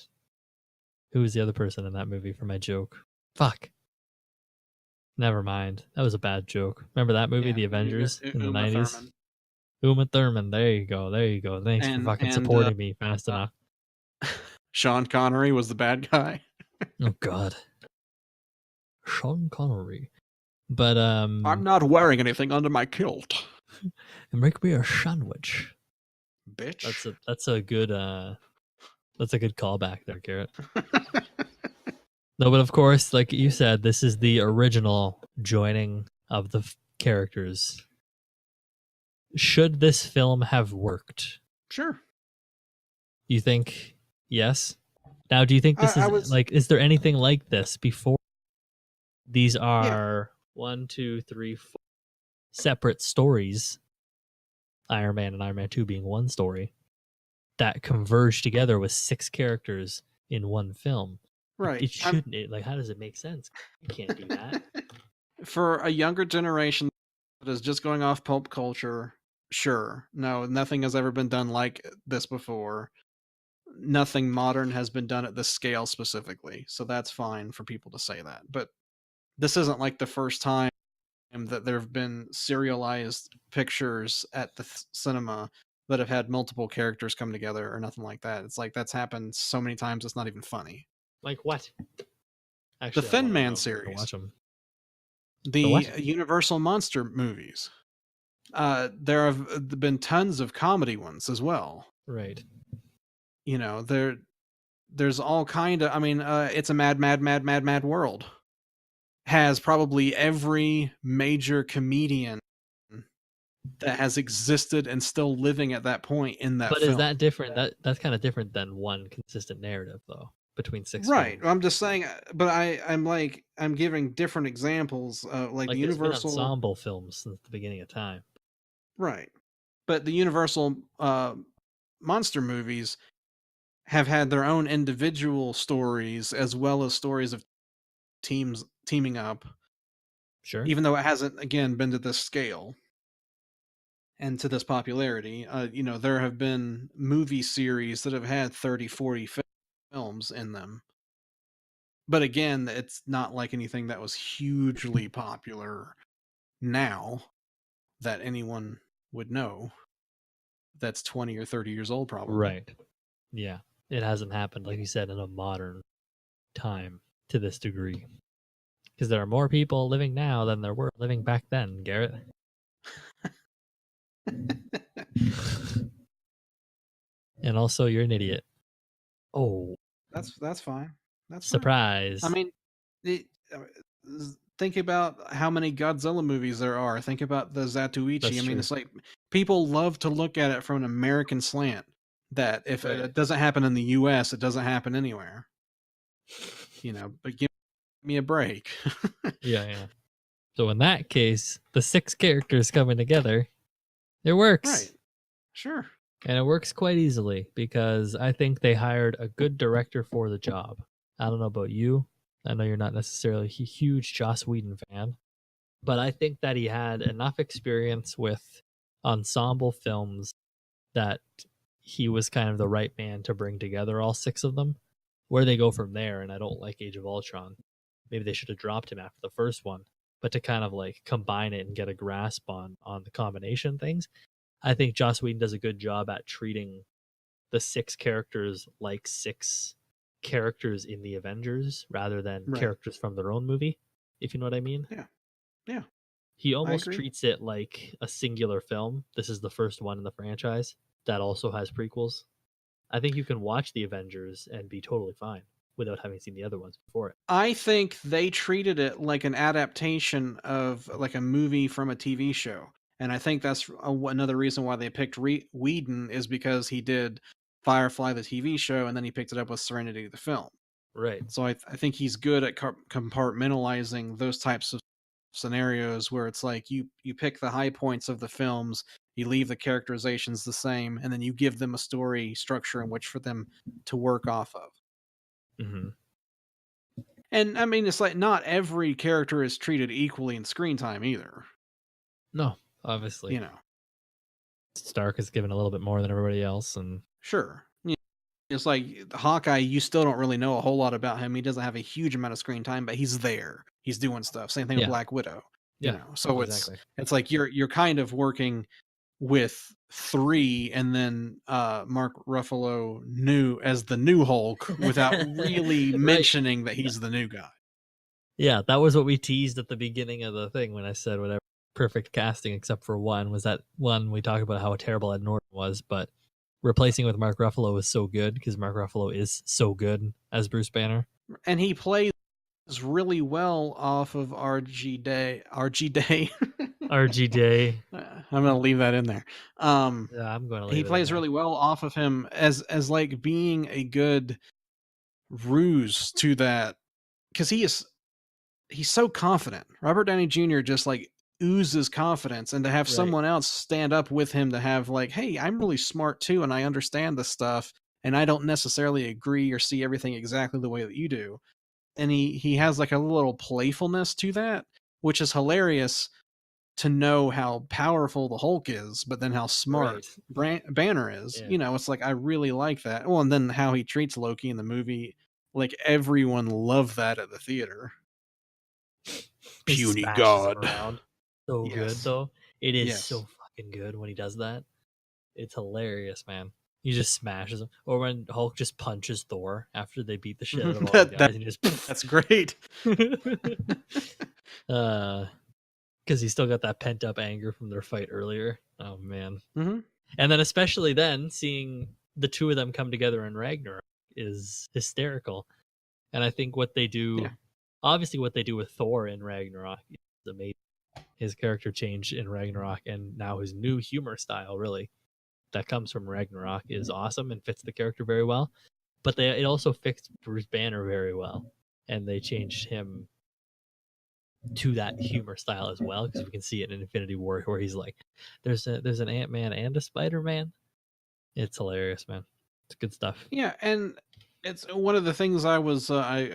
who was the other person in that movie for my joke? Fuck. Never mind. That was a bad joke. Remember that movie, Yeah, The Avengers in the Uma 90s? Thurman Uma Thurman. There you go. There you go. Thanks for fucking and supporting me fast uh, enough. Sean Connery was the bad guy. Oh god. Sean Connery. But I'm not wearing anything under my kilt, make me a sandwich. bitch. That's a good callback there, Garrett. No, but of course, like you said, this is the original joining of the characters. Should this film have worked? Sure. You think yes? Now, do you think this I is was like, is there anything like this before? These yeah. are 1, 2, 3, 4 separate stories, Iron Man and Iron Man 2 being one story, that converge together with 6 characters in one film. Right. It shouldn't. Like, how does it make sense? You can't do that. For a younger generation that is just going off pulp culture, sure. No, nothing has ever been done like this before. Nothing modern has been done at this scale specifically. So that's fine for people to say that. But this isn't like the first time that there have been serialized pictures at the cinema that have had multiple characters come together or nothing like that. It's like that's happened so many times it's not even funny. Like what? The Actually, I Thin wanna Man know. I wanna watch series, them. The the what? Universal Monster movies. There have been tons of comedy ones as well. Right. You know, there's all kind of. I mean, it's a mad world. Has probably every major comedian that has existed and still living at that point in that But is film. that different? That's kind of different than one consistent narrative, though, between 6 Right. films. I'm just saying, but I'm giving different examples. Like the Like, there's been Universal. ensemble films since the beginning of time. Right. But the Universal monster movies have had their own individual stories as well as stories of teams teaming up, Sure. even though it hasn't again been to this scale and to this popularity. You know, there have been movie series that have had 30, 40 films in them. But again, it's not like anything that was hugely popular now that anyone would know that's 20 or 30 years old probably. Right. Yeah. It hasn't happened, like you said, in a modern time to this degree. Because there are more people living now than there were living back then, Garrett. And also, you're an idiot. Oh, That's fine. That's fine. surprise. I mean, think about how many Godzilla movies there are. Think about the Zatoichi. That's I mean, true. it's like people love to look at it from an American slant. That if Right. it doesn't happen in the U.S., it doesn't happen anywhere. You know, but give me a break. Yeah. So in that case, the 6 characters coming together, it works. Right. Sure. And it works quite easily because I think they hired a good director for the job. I don't know about you. I know you're not necessarily a huge Joss Whedon fan, but I think that he had enough experience with ensemble films that he was kind of the right man to bring together all 6 of them. Where they go from there, and I don't like Age of Ultron. Maybe they should have dropped him after the first one, but to kind of like combine it and get a grasp on the combination things, I think Joss Whedon does a good job at treating the 6 characters like 6 characters in the Avengers rather than characters from their own movie, if you know what I mean. Yeah. He almost treats it like a singular film. This is the first one in the franchise that also has prequels. I think you can watch the Avengers and be totally fine without having seen the other ones before it. I think they treated it like an adaptation of like a movie from a TV show. And I think that's another reason why they picked Whedon is because he did Firefly, the TV show, and then he picked it up with Serenity, the film. Right. So I think he's good at compartmentalizing those types of scenarios where it's like you pick the high points of the films, you leave the characterizations the same, and then you give them a story structure in which for them to work off of. Mm-hmm. And I mean, it's like not every character is treated equally in screen time either. No, obviously. You know, Stark is given a little bit more than everybody else, and sure. It's like Hawkeye, you still don't really know a whole lot about him. He doesn't have a huge amount of screen time, but he's there. He's doing stuff. Same thing with Black Widow. You know, so exactly. it's like you're kind of working with 3 and then Mark Ruffalo new as the new Hulk without really mentioning that he's the new guy. Yeah, that was what we teased at the beginning of the thing when I said whatever perfect casting except for one was that one we talked about how terrible Ed Norton was, but replacing with Mark Ruffalo was so good because Mark Ruffalo is so good as Bruce Banner. And he plays really well off of RG Day. RG Day. I'm gonna leave that in there. Yeah, I'm going to leave he it plays really well off of him as like being a good ruse to that, because he is he's so confident. Robert Downey Jr. just like oozes confidence, and to have Right. someone else stand up with him to have like, hey, I'm really smart too, and I understand this stuff, and I don't necessarily agree or see everything exactly the way that you do. And he has like a little playfulness to that, which is hilarious to know how powerful the Hulk is, but then how smart Banner is. Yeah. You know, it's like I really like that. Well, and then how he treats Loki in the movie, like everyone loved that at the theater. He Puny smashes him god. around. So good Yes. though. It is Yes. so fucking good when he does that. It's hilarious, man. He just smashes him. Or when Hulk just punches Thor after they beat the shit out of all the guys, and he just That's great. Because he's still got that pent up anger from their fight earlier. Oh man. Mm-hmm. And then especially then seeing the two of them come together in Ragnarok is hysterical. And I think what they do, obviously what they do with Thor in Ragnarok is amazing. His character change in Ragnarok and now his new humor style really that comes from Ragnarok is awesome and fits the character very well. But it also fits Bruce Banner very well. And they changed him to that humor style as well, because we can see it in Infinity War where he's like, there's an Ant-Man and a Spider-Man. It's hilarious, man. It's good stuff. Yeah, and it's one of the things I was I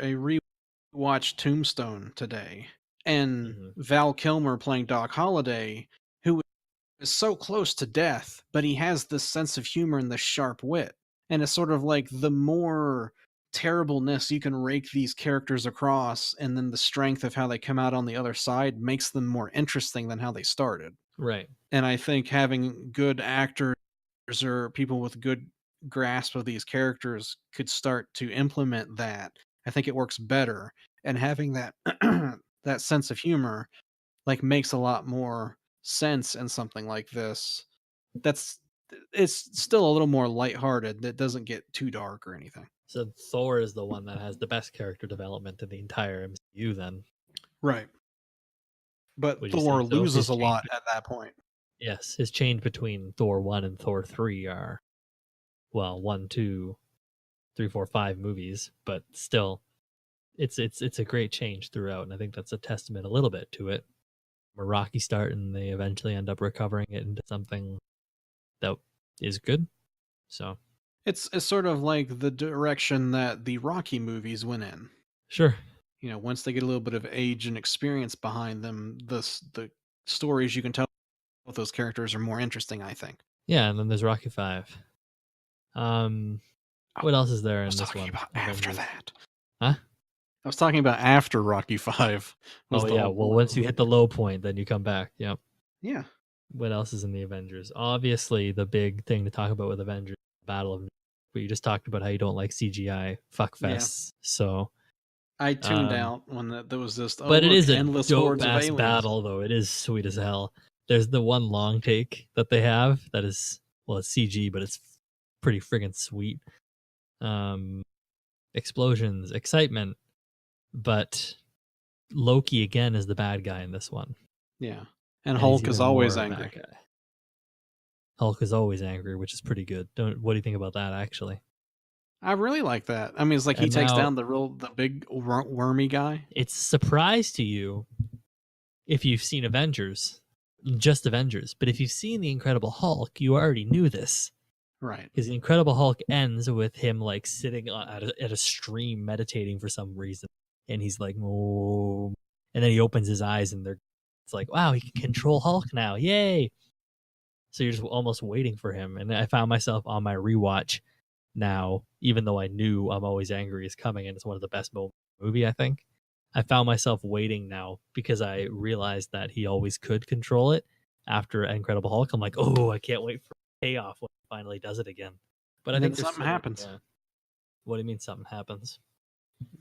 rewatched Tombstone today, and Val Kilmer playing Doc Holliday, who is so close to death, but he has this sense of humor and this sharp wit, and it's sort of like the more terribleness you can rake these characters across, and then the strength of how they come out on the other side makes them more interesting than how they started. Right. And I think having good actors or people with good grasp of these characters could start to implement that. I think it works better, and having that that sense of humor like makes a lot more sense in something like this. That's it's still a little more lighthearted. That doesn't get too dark or anything. So Thor is the one that has the best character development in the entire MCU then. Right. But Would you Thor say so? loses a lot at that point. Yes, his change between Thor 1 and Thor 3 are, well, 1, 2, 3, 4, 5 movies, but still, it's a great change throughout, and I think that's a testament a little bit to it. A rocky start, and they eventually end up recovering it into something that is good. So it's sort of like the direction that the Rocky movies went in. Sure. You know, once they get a little bit of age and experience behind them, the stories you can tell with those characters are more interesting, I think. Yeah, and then there's Rocky 5. What else is there in this one? After that. Huh? I was talking about after Rocky 5. Oh yeah, well once you hit the low point, then you come back. Yep. Yeah. What else is in the Avengers? Obviously, the big thing to talk about with Avengers, Battle of New York, but you just talked about how you don't like CGI fuckfests. Yeah. So I tuned out when there was this. But it is a endless dope ass battle, though. It is sweet as hell. There's the one long take that they have that is, well, it's CG, but it's pretty friggin' sweet. Explosions, excitement, but Loki again is the bad guy in this one. Yeah, and Hulk is always angry. Hulk is always angry, which is pretty good. What do you think about that? Actually, I really like that. I mean, it's like he takes down the big wormy guy. It's a surprise to you if you've seen Avengers, just Avengers. But if you've seen the Incredible Hulk, you already knew this. Right. Because the Incredible Hulk ends with him like sitting at a stream meditating for some reason. And he's like, oh. And then he opens his eyes and it's like, wow, he can control Hulk now. Yay. So you're just almost waiting for him. And I found myself on my rewatch now, even though I knew I'm Always Angry is coming and it's one of the best moments in the movie, I think. I found myself waiting now because I realized that he always could control it after Incredible Hulk. I'm like, oh, I can't wait for payoff when he finally does it again. But I think something happens. Yeah. What do you mean something happens?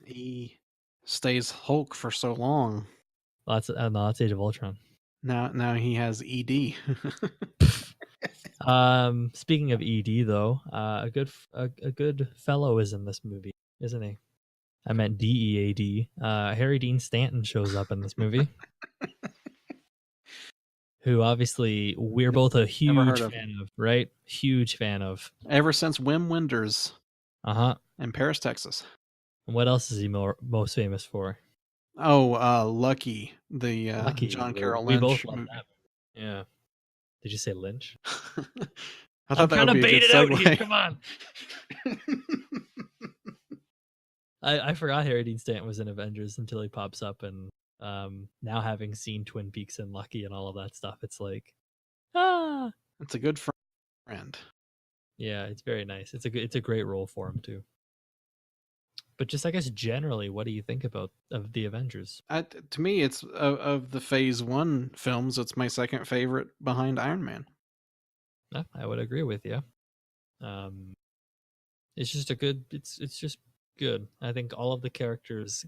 He stays Hulk for so long. That's Age of Ultron. Now he has ED. Speaking of ED though, a good fellow is in this movie, isn't he? I meant DEAD. Harry Dean Stanton shows up in this movie. Who obviously we're both a huge fan of, right? Huge fan of. Ever since Wim Wenders. Uh-huh. In Paris, Texas. And what else is he most famous for? Lucky, the Lucky. John Carroll We both Lynch love movie. that movie. Yeah. Did you say Lynch? I I'm thought that trying would to be a bait good it out here. segue. Come on. I forgot Harry Dean Stanton was in Avengers until he pops up, and now having seen Twin Peaks and Lucky and all of that stuff, it's like, ah, It's a good friend. yeah, it's very nice. It's a great role for him too. But just I guess generally, what do you think about of the Avengers? To me, it's of the Phase 1 films, it's my second favorite behind Iron Man. Yeah, I would agree with you. Um, it's just a good. It's just good. I think all of the characters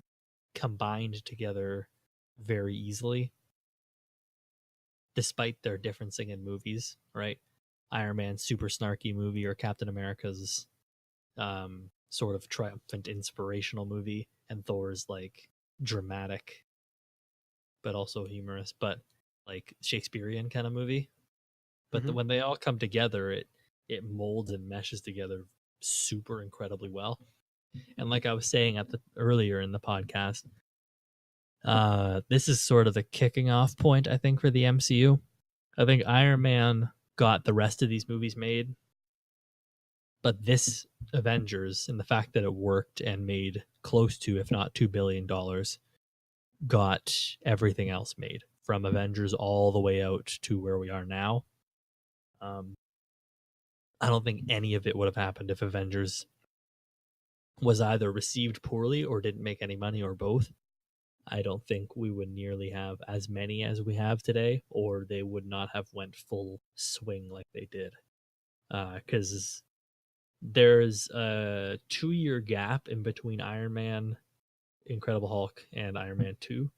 combined together very easily, despite their differencing in movies. Right, Iron Man's super snarky movie, or Captain America's sort of triumphant inspirational movie, and Thor's like dramatic but also humorous, but like Shakespearean kind of movie. But Mhm. when they all come together, it molds and meshes together super incredibly well. And like I was saying earlier in the podcast, this is sort of the kicking off point, I think, for the MCU. I think Iron Man got the rest of these movies made, but this Avengers and the fact that it worked and made close to, if not $2 billion, got everything else made, from Avengers all the way out to where we are now. I don't think any of it would have happened if Avengers was either received poorly or didn't make any money, or both. I don't think we would nearly have as many as we have today, or they would not have went full swing like they did. Because there's a 2-year gap in between Iron Man, Incredible Hulk, and Iron Man 2.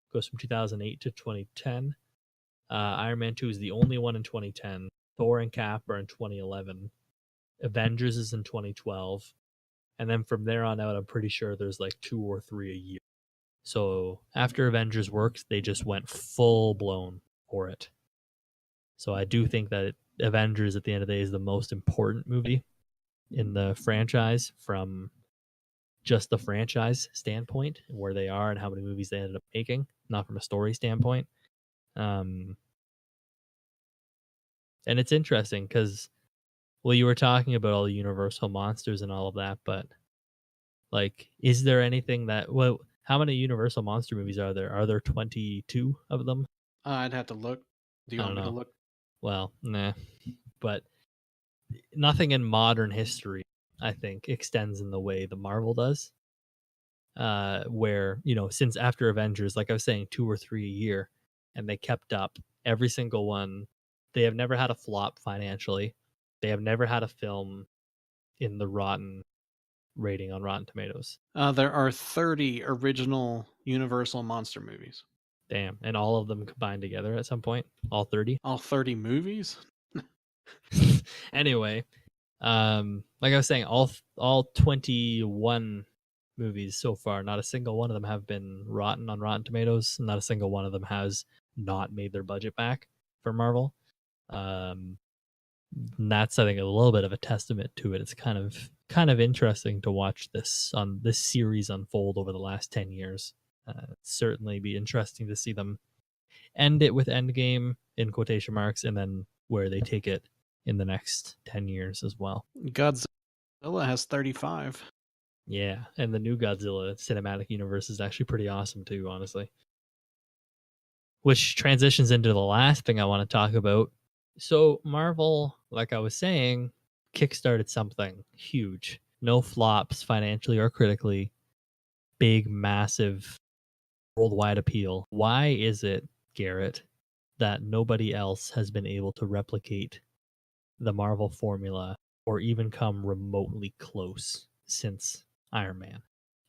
It goes from 2008 to 2010. Iron Man 2 is the only one in 2010. Thor and Cap are in 2011. Avengers is in 2012. And then from there on out, I'm pretty sure there's like 2 or 3 a year. So after Avengers worked, they just went full blown for it. So I do think that Avengers at the end of the day is the most important movie in the franchise, from just the franchise standpoint and where they are and how many movies they ended up making, not from a story standpoint. And it's interesting because, well, you were talking about all the Universal monsters and all of that, but like, is there anything that, well, how many Universal monster movies are there? Are there 22 of them? I'd have to look. Do you I want don't me to know. look? Well, nah. But nothing in modern history, I think, extends in the way the Marvel does. Where, since after Avengers, like I was saying, 2 or 3 a year, and they kept up every single one. They have never had a flop financially. They have never had a film in the rotten rating on Rotten Tomatoes. There are 30 original Universal monster movies. Damn. And all of them combined together at some point? All 30? All 30 movies? Anyway, like I was saying, all 21 movies so far, not a single one of them have been rotten on Rotten Tomatoes. Not a single one of them has not made their budget back for Marvel. And that's, I think, a little bit of a testament to it. It's kind of interesting to watch this series unfold over the last 10 years. Certainly be interesting to see them end it with Endgame in quotation marks, and then where they take it in the next 10 years as well. Godzilla has 35. Yeah, and the new Godzilla cinematic universe is actually pretty awesome too, honestly. Which transitions into the last thing I want to talk about. So Marvel, like I was saying, kickstarted something huge. No flops financially or critically. Big, massive, worldwide appeal. Why is it, Garrett, that nobody else has been able to replicate the Marvel formula or even come remotely close since Iron Man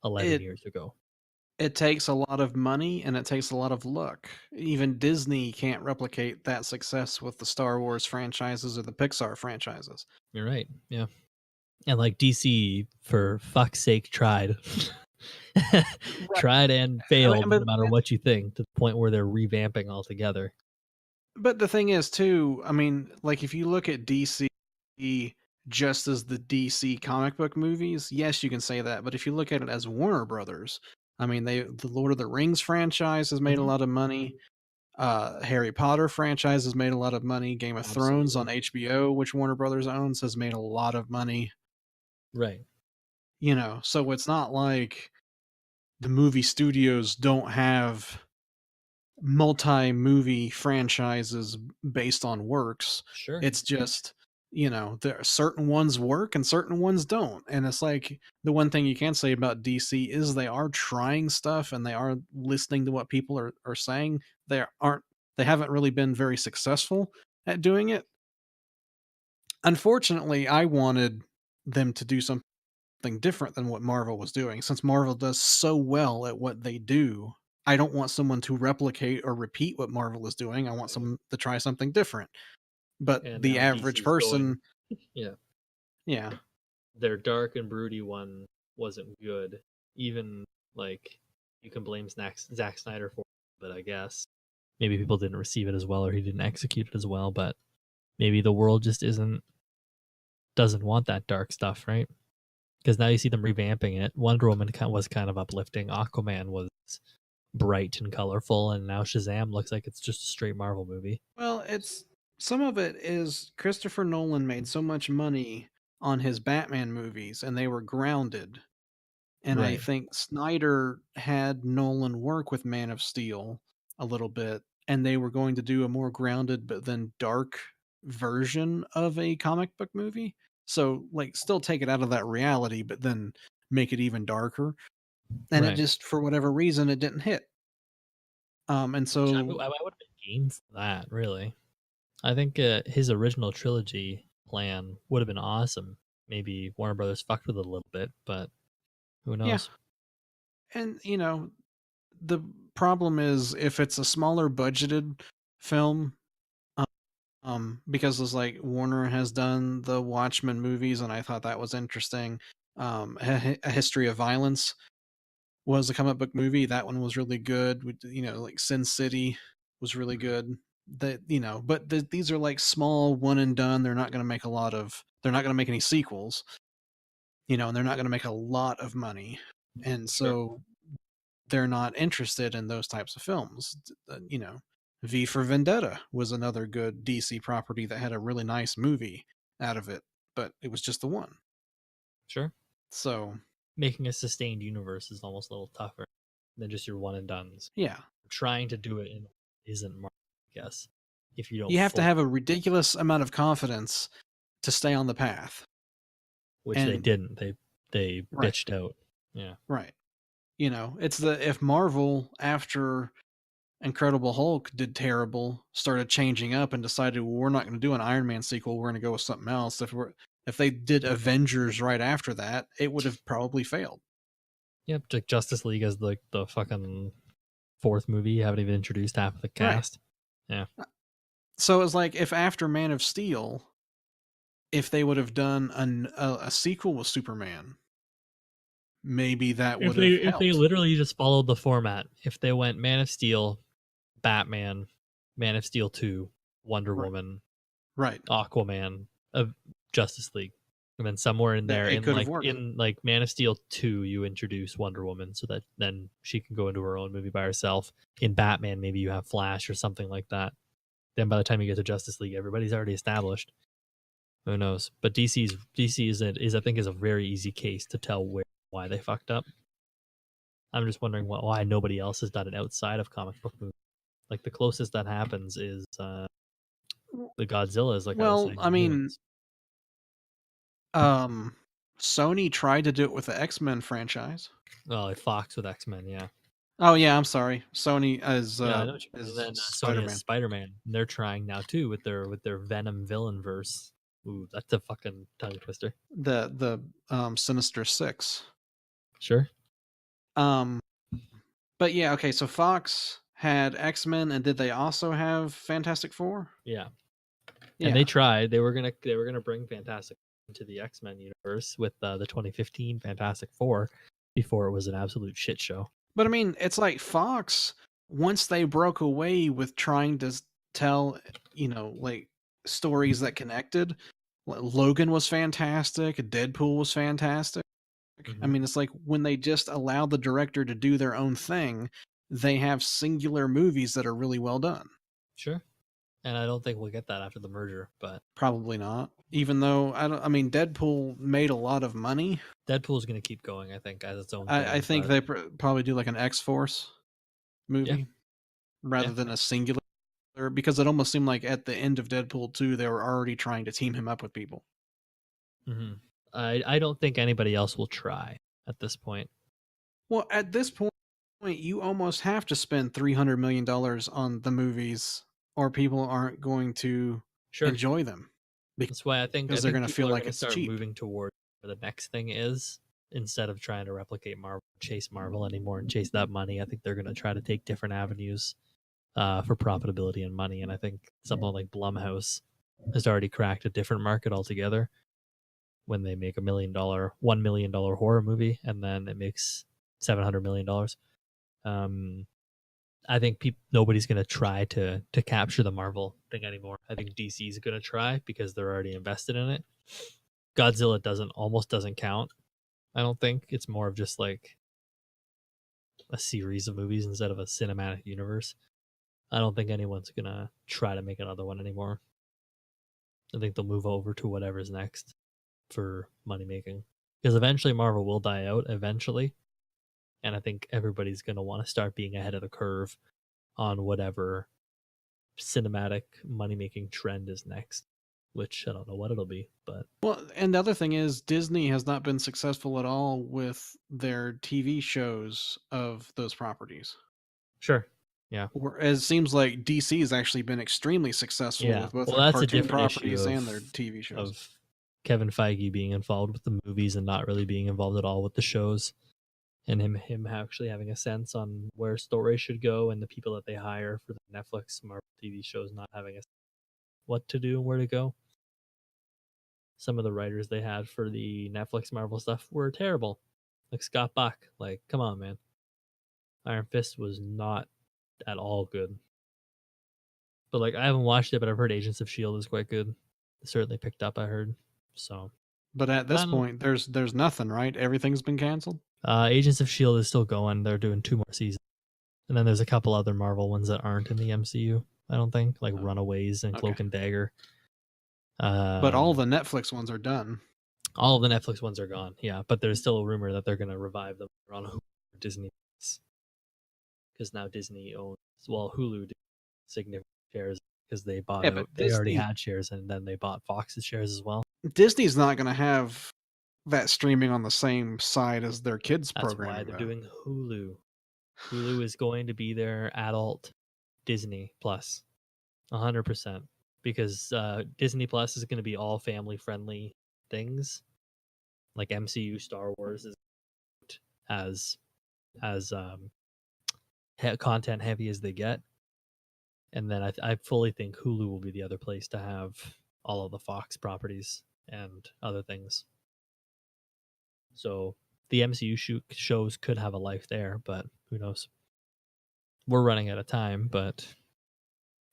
11 It years ago? it takes a lot of money and it takes a lot of luck. Even Disney can't replicate that success with the Star Wars franchises or the Pixar franchises. You're right. Yeah. And like DC, for fuck's sake, tried. Right. Tried and I mean, failed, no matter what you think, to the point where they're revamping altogether. but the thing is, too, I mean, like if you look at DC just as the DC comic book movies, yes, you can say that. But if you look at it as Warner Brothers, I mean, the Lord of the Rings franchise has made a Mhm. lot of money. Harry Potter franchise has made a lot of money. Game of Thrones on Absolutely. HBO, which Warner Brothers owns, has made a lot of money. Right. So it's not like the movie studios don't have multi-movie franchises based on works. Sure. It's just, there are certain ones work and certain ones don't. And it's like the one thing you can say about DC is they are trying stuff and they are listening to what people are saying. They haven't really been very successful at doing it. Unfortunately, I wanted them to do something different than what Marvel was doing. Since Marvel does so well at what they do, I don't want someone to replicate or repeat what Marvel is doing. I want Right. someone to try something different. But And the now average DC's going, person, yeah, yeah. their dark and broody one wasn't good. Even like you can blame Zack Snyder for it, but I guess maybe people didn't receive it as well or he didn't execute it as well, but maybe the world just isn't doesn't want that dark stuff, right? Because now you see them revamping it. Wonder Woman was kind of uplifting. Aquaman was bright and colorful, and now Shazam looks like it's just a straight Marvel movie. Well, some of it is Christopher Nolan made so much money on his Batman movies and they were grounded. And I Right. think Snyder had Nolan work with Man of Steel a little bit, and they were going to do a more grounded but then dark version of a comic book movie. So, like, still take it out of that reality, but then make it even darker. And it Right. just, for whatever reason, it didn't hit. And Which so, I would have been game for that, really. I think his original trilogy plan would have been awesome. Maybe Warner Brothers fucked with it a little bit, but who yeah. knows? And, the problem is if it's a smaller budgeted film, because it's like Warner has done the Watchmen movies, and I thought that was interesting. A History of Violence was a comic book movie. That one was really good. Like Sin City was really Mhm. good. But these are like small one and done. They're not going to make a lot of. They're not going to make any sequels. And they're not going to make a lot of money, and Sure. so they're not interested in those types of films. V for Vendetta was another good DC property that had a really nice movie out of it, but it was just the one. Sure. So, Making a sustained universe is almost a little tougher than just your one and dones. yeah, Trying to do it in isn't Marvel, I guess. If you don't you have to fully, have a ridiculous amount of confidence to stay on the path. which they And didn't. They right, bitched out. Yeah. right. It's if Marvel after Incredible Hulk did terrible, started changing up and decided, well, we're not going to do an Iron Man sequel. We're going to go with something else. If they did Avengers right after that, it would have probably failed. Yep. Like Justice League as the fucking fourth movie. You haven't even introduced half of the Right. cast. Yeah. So it's like if after Man of Steel, if they would have done a sequel with Superman, maybe that would have If they helped. literally just followed the format, if they went Man of Steel, Batman, Man of Steel 2, Wonder Right. Woman, Right. Aquaman, of Justice League. And then somewhere in there It could have worked. in like Man of Steel 2 you introduce Wonder Woman so that then she can go into her own movie by herself. In Batman maybe you have Flash or something like that. Then by the time you get to Justice League everybody's already established. Who knows? But DC is I think is a very easy case to tell why they fucked up. I'm just wondering why nobody else has done it outside of comic book movies. Like the closest that happens is the Godzillas, like I was Well, saying, I the new mean, ones. um, Sony tried to do it with the X-Men franchise. Well, like Fox with X Men, yeah, Oh yeah, I'm sorry. Sony yeah, I know what you mean. And as then Sony has Spider-Man. Spider Man. They're trying now too with their Venom villain verse. Ooh, that's a fucking tongue twister. The Sinister Six. Sure. Um, but yeah, okay. So Fox had X-Men, and did they also have Fantastic Four? Yeah, and they Yeah, tried. They were gonna bring Fantastic into the X Men universe with the 2015 Fantastic Four before it was an absolute shit show. but I mean, it's like Fox once they broke away with trying to tell, like stories that connected. Logan was fantastic. Deadpool was fantastic. I mean, it's like when they just allow the director to do their own thing, they have singular movies that are really well done. Sure. And I don't think we'll get that after the merger, but Probably not. Even though I mean, Deadpool made a lot of money. Deadpool's going to keep going, I think, as its own thing. I think they probably do like an X-Force movie rather than a singular, because it almost seemed like at the end of Deadpool 2, they were already trying to team him up with people. I don't think anybody else will try at this point. Well, at this point, you almost have to spend $300 million on the movies, or people aren't going to enjoy them. That's why I think they're going to feel like it's start cheap. moving toward where the next thing is, instead of trying to replicate Marvel, chase Marvel anymore, and chase that money. I think they're going to try to take different avenues for profitability and money. And I think something like Blumhouse has already cracked a different market altogether. When they make $1 million horror movie, and then it makes $700 million. I think nobody's going to try to capture the Marvel thing anymore. I think DC is going to try because they're already invested in it. Godzilla almost doesn't count. I don't think. It's more of just like a series of movies instead of a cinematic universe. I don't think anyone's going to try to make another one anymore. I think they'll move over to whatever's next for money making, because eventually Marvel will die out eventually, and I think everybody's going to want to start being ahead of the curve on whatever cinematic money making trend is next, which I don't know what it'll be. But well, and the other thing is Disney has not been successful at all with their TV shows of those properties. Sure. Yeah. Whereas it seems like DC has actually been extremely successful with both their cartoon properties and their TV shows. Of Kevin Feige being involved with the movies and not really being involved at all with the shows, and him actually having a sense on where stories should go, and the people that they hire for the Netflix Marvel TV shows not having a what to do and where to go. Some of the writers they had for the Netflix Marvel stuff were terrible. Like Scott Buck. Like, come on, man. Iron Fist was not at all good. But like, I haven't watched it, but I've heard Agents of S.H.I.E.L.D. is quite good. It certainly picked up, I heard. So, but at this point, there's nothing, right? Everything's been canceled. Agents of S.H.I.E.L.D. is still going. They're doing 2 more seasons, and then there's a couple other Marvel ones that aren't in the MCU. I don't think, like Runaways and Cloak and Dagger. But all the Netflix ones are done. All of the Netflix ones are gone. Yeah, but there's still a rumor that they're going to revive them on Hulu or Disney, because now Disney owns Hulu significant shares because they bought out. They already had shares, and then they bought Fox's shares as well. Disney's not going to have that streaming on the same side as their kids' programming. That's why they're doing Hulu. Hulu is going to be their adult Disney Plus, 100%, because Disney Plus is going to be all family-friendly things, like MCU Star Wars is as content heavy as they get. And then I fully think Hulu will be the other place to have all of the Fox properties and other things. So the MCU shows could have a life there, but who knows? We're running out of time, but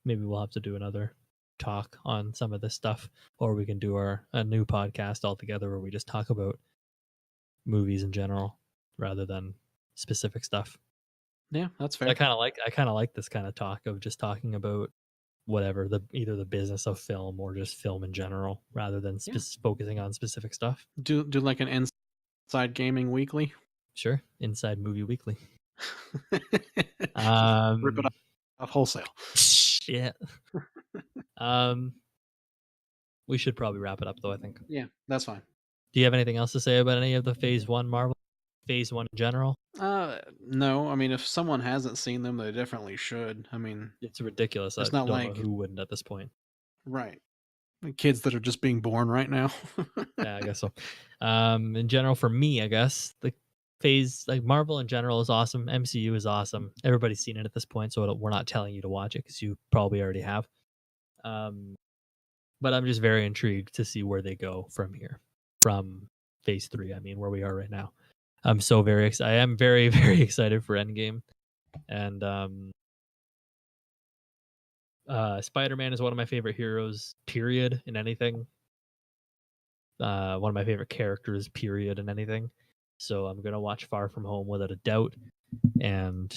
maybe we'll have to do another talk on some of this stuff, or we can do a new podcast altogether where we just talk about movies in general rather than specific stuff. Yeah, that's fair. I kind of like this kind of talk of just talking about whatever, either the business of film or just film in general, rather than focusing on specific stuff. Do like an Inside Gaming Weekly. Sure, Inside Movie Weekly. Rip it off wholesale. Shit. We should probably wrap it up, though, I think. Yeah, that's fine. Do you have anything else to say about any of the Phase 1 Marvel? Phase 1 in general? No. I mean, if someone hasn't seen them, they definitely should. I mean, it's ridiculous. It's not like who wouldn't at this point. Right. Kids that are just being born right now. Yeah, I guess so. In general, for me, I guess the phase, like Marvel in general, is awesome. MCU is awesome. Everybody's seen it at this point, so we're not telling you to watch it because you probably already have. But I'm just very intrigued to see where they go from here, from Phase 3. I mean, where we are right now. I'm so very excited. I am very, very excited for Endgame, and Spider-Man is one of my favorite heroes, period, in anything. One of my favorite characters, period, in anything. So I'm going to watch Far From Home without a doubt. And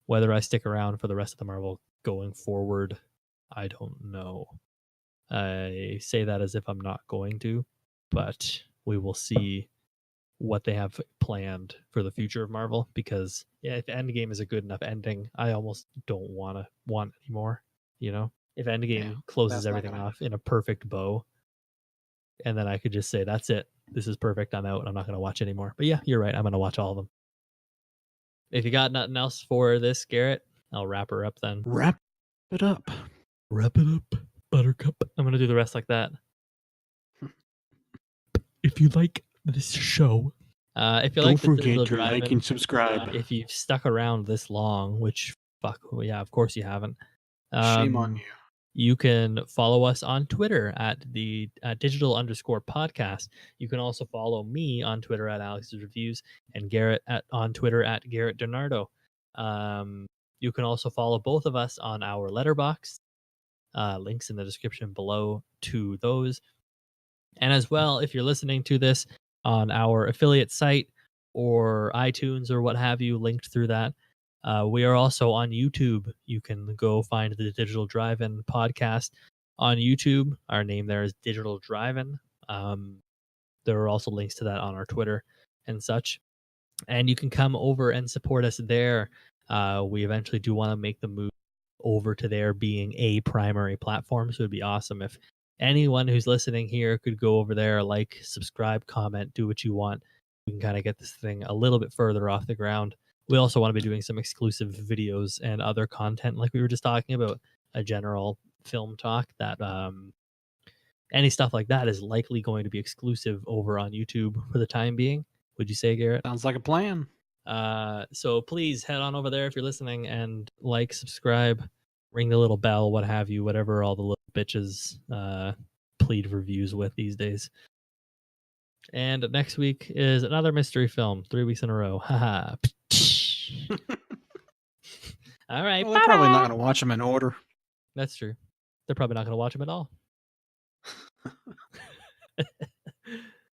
whether I stick around for the rest of the Marvel going forward, I don't know. I say that as if I'm not going to, but we will see what they have planned for the future of Marvel, because if Endgame is a good enough ending, I almost don't want anymore, you know? If Endgame closes everything off in a perfect bow, and then I could just say, that's it. This is perfect. I'm out. I'm not going to watch anymore. But yeah, you're right. I'm going to watch all of them. If you got nothing else for this, Garrett, I'll wrap her up then. Wrap it up. Wrap it up, Buttercup. I'm going to do the rest like that. If you like this show, if you like the Digital Drive-In, like and subscribe. if you've stuck around this long, which well, yeah, of course you haven't. Shame on you. You can follow us on Twitter at digital_podcast. You can also follow me on Twitter at Alex's Reviews and Garrett on Twitter at Garrett Donardo. You can also follow both of us on our Letterboxd. Links in the description below to those. And as well, if you're listening to this on our affiliate site or iTunes or what have you, linked through that, we are also on YouTube. You can go find the Digital Drive-In podcast on YouTube. Our name there is Digital Drive-In. There are also links to that on our Twitter and such. And you can come over and support us there. We eventually do want to make the move over to there being a primary platform. So it'd be awesome if anyone who's listening here could go over there, like, subscribe, comment, do what you want. We can kind of get this thing a little bit further off the ground. We also want to be doing some exclusive videos and other content, like we were just talking about, a general film talk that any stuff like that is likely going to be exclusive over on YouTube for the time being. Would you say, Garrett? Sounds like a plan. So please head on over there if you're listening and like, subscribe, ring the little bell, what have you, whatever all the little bitches plead for views with these days. And next week is another mystery film, 3 weeks in a row. Haha. All right. Well, they're probably not going to watch them in order. That's true. They're probably not going to watch them at all.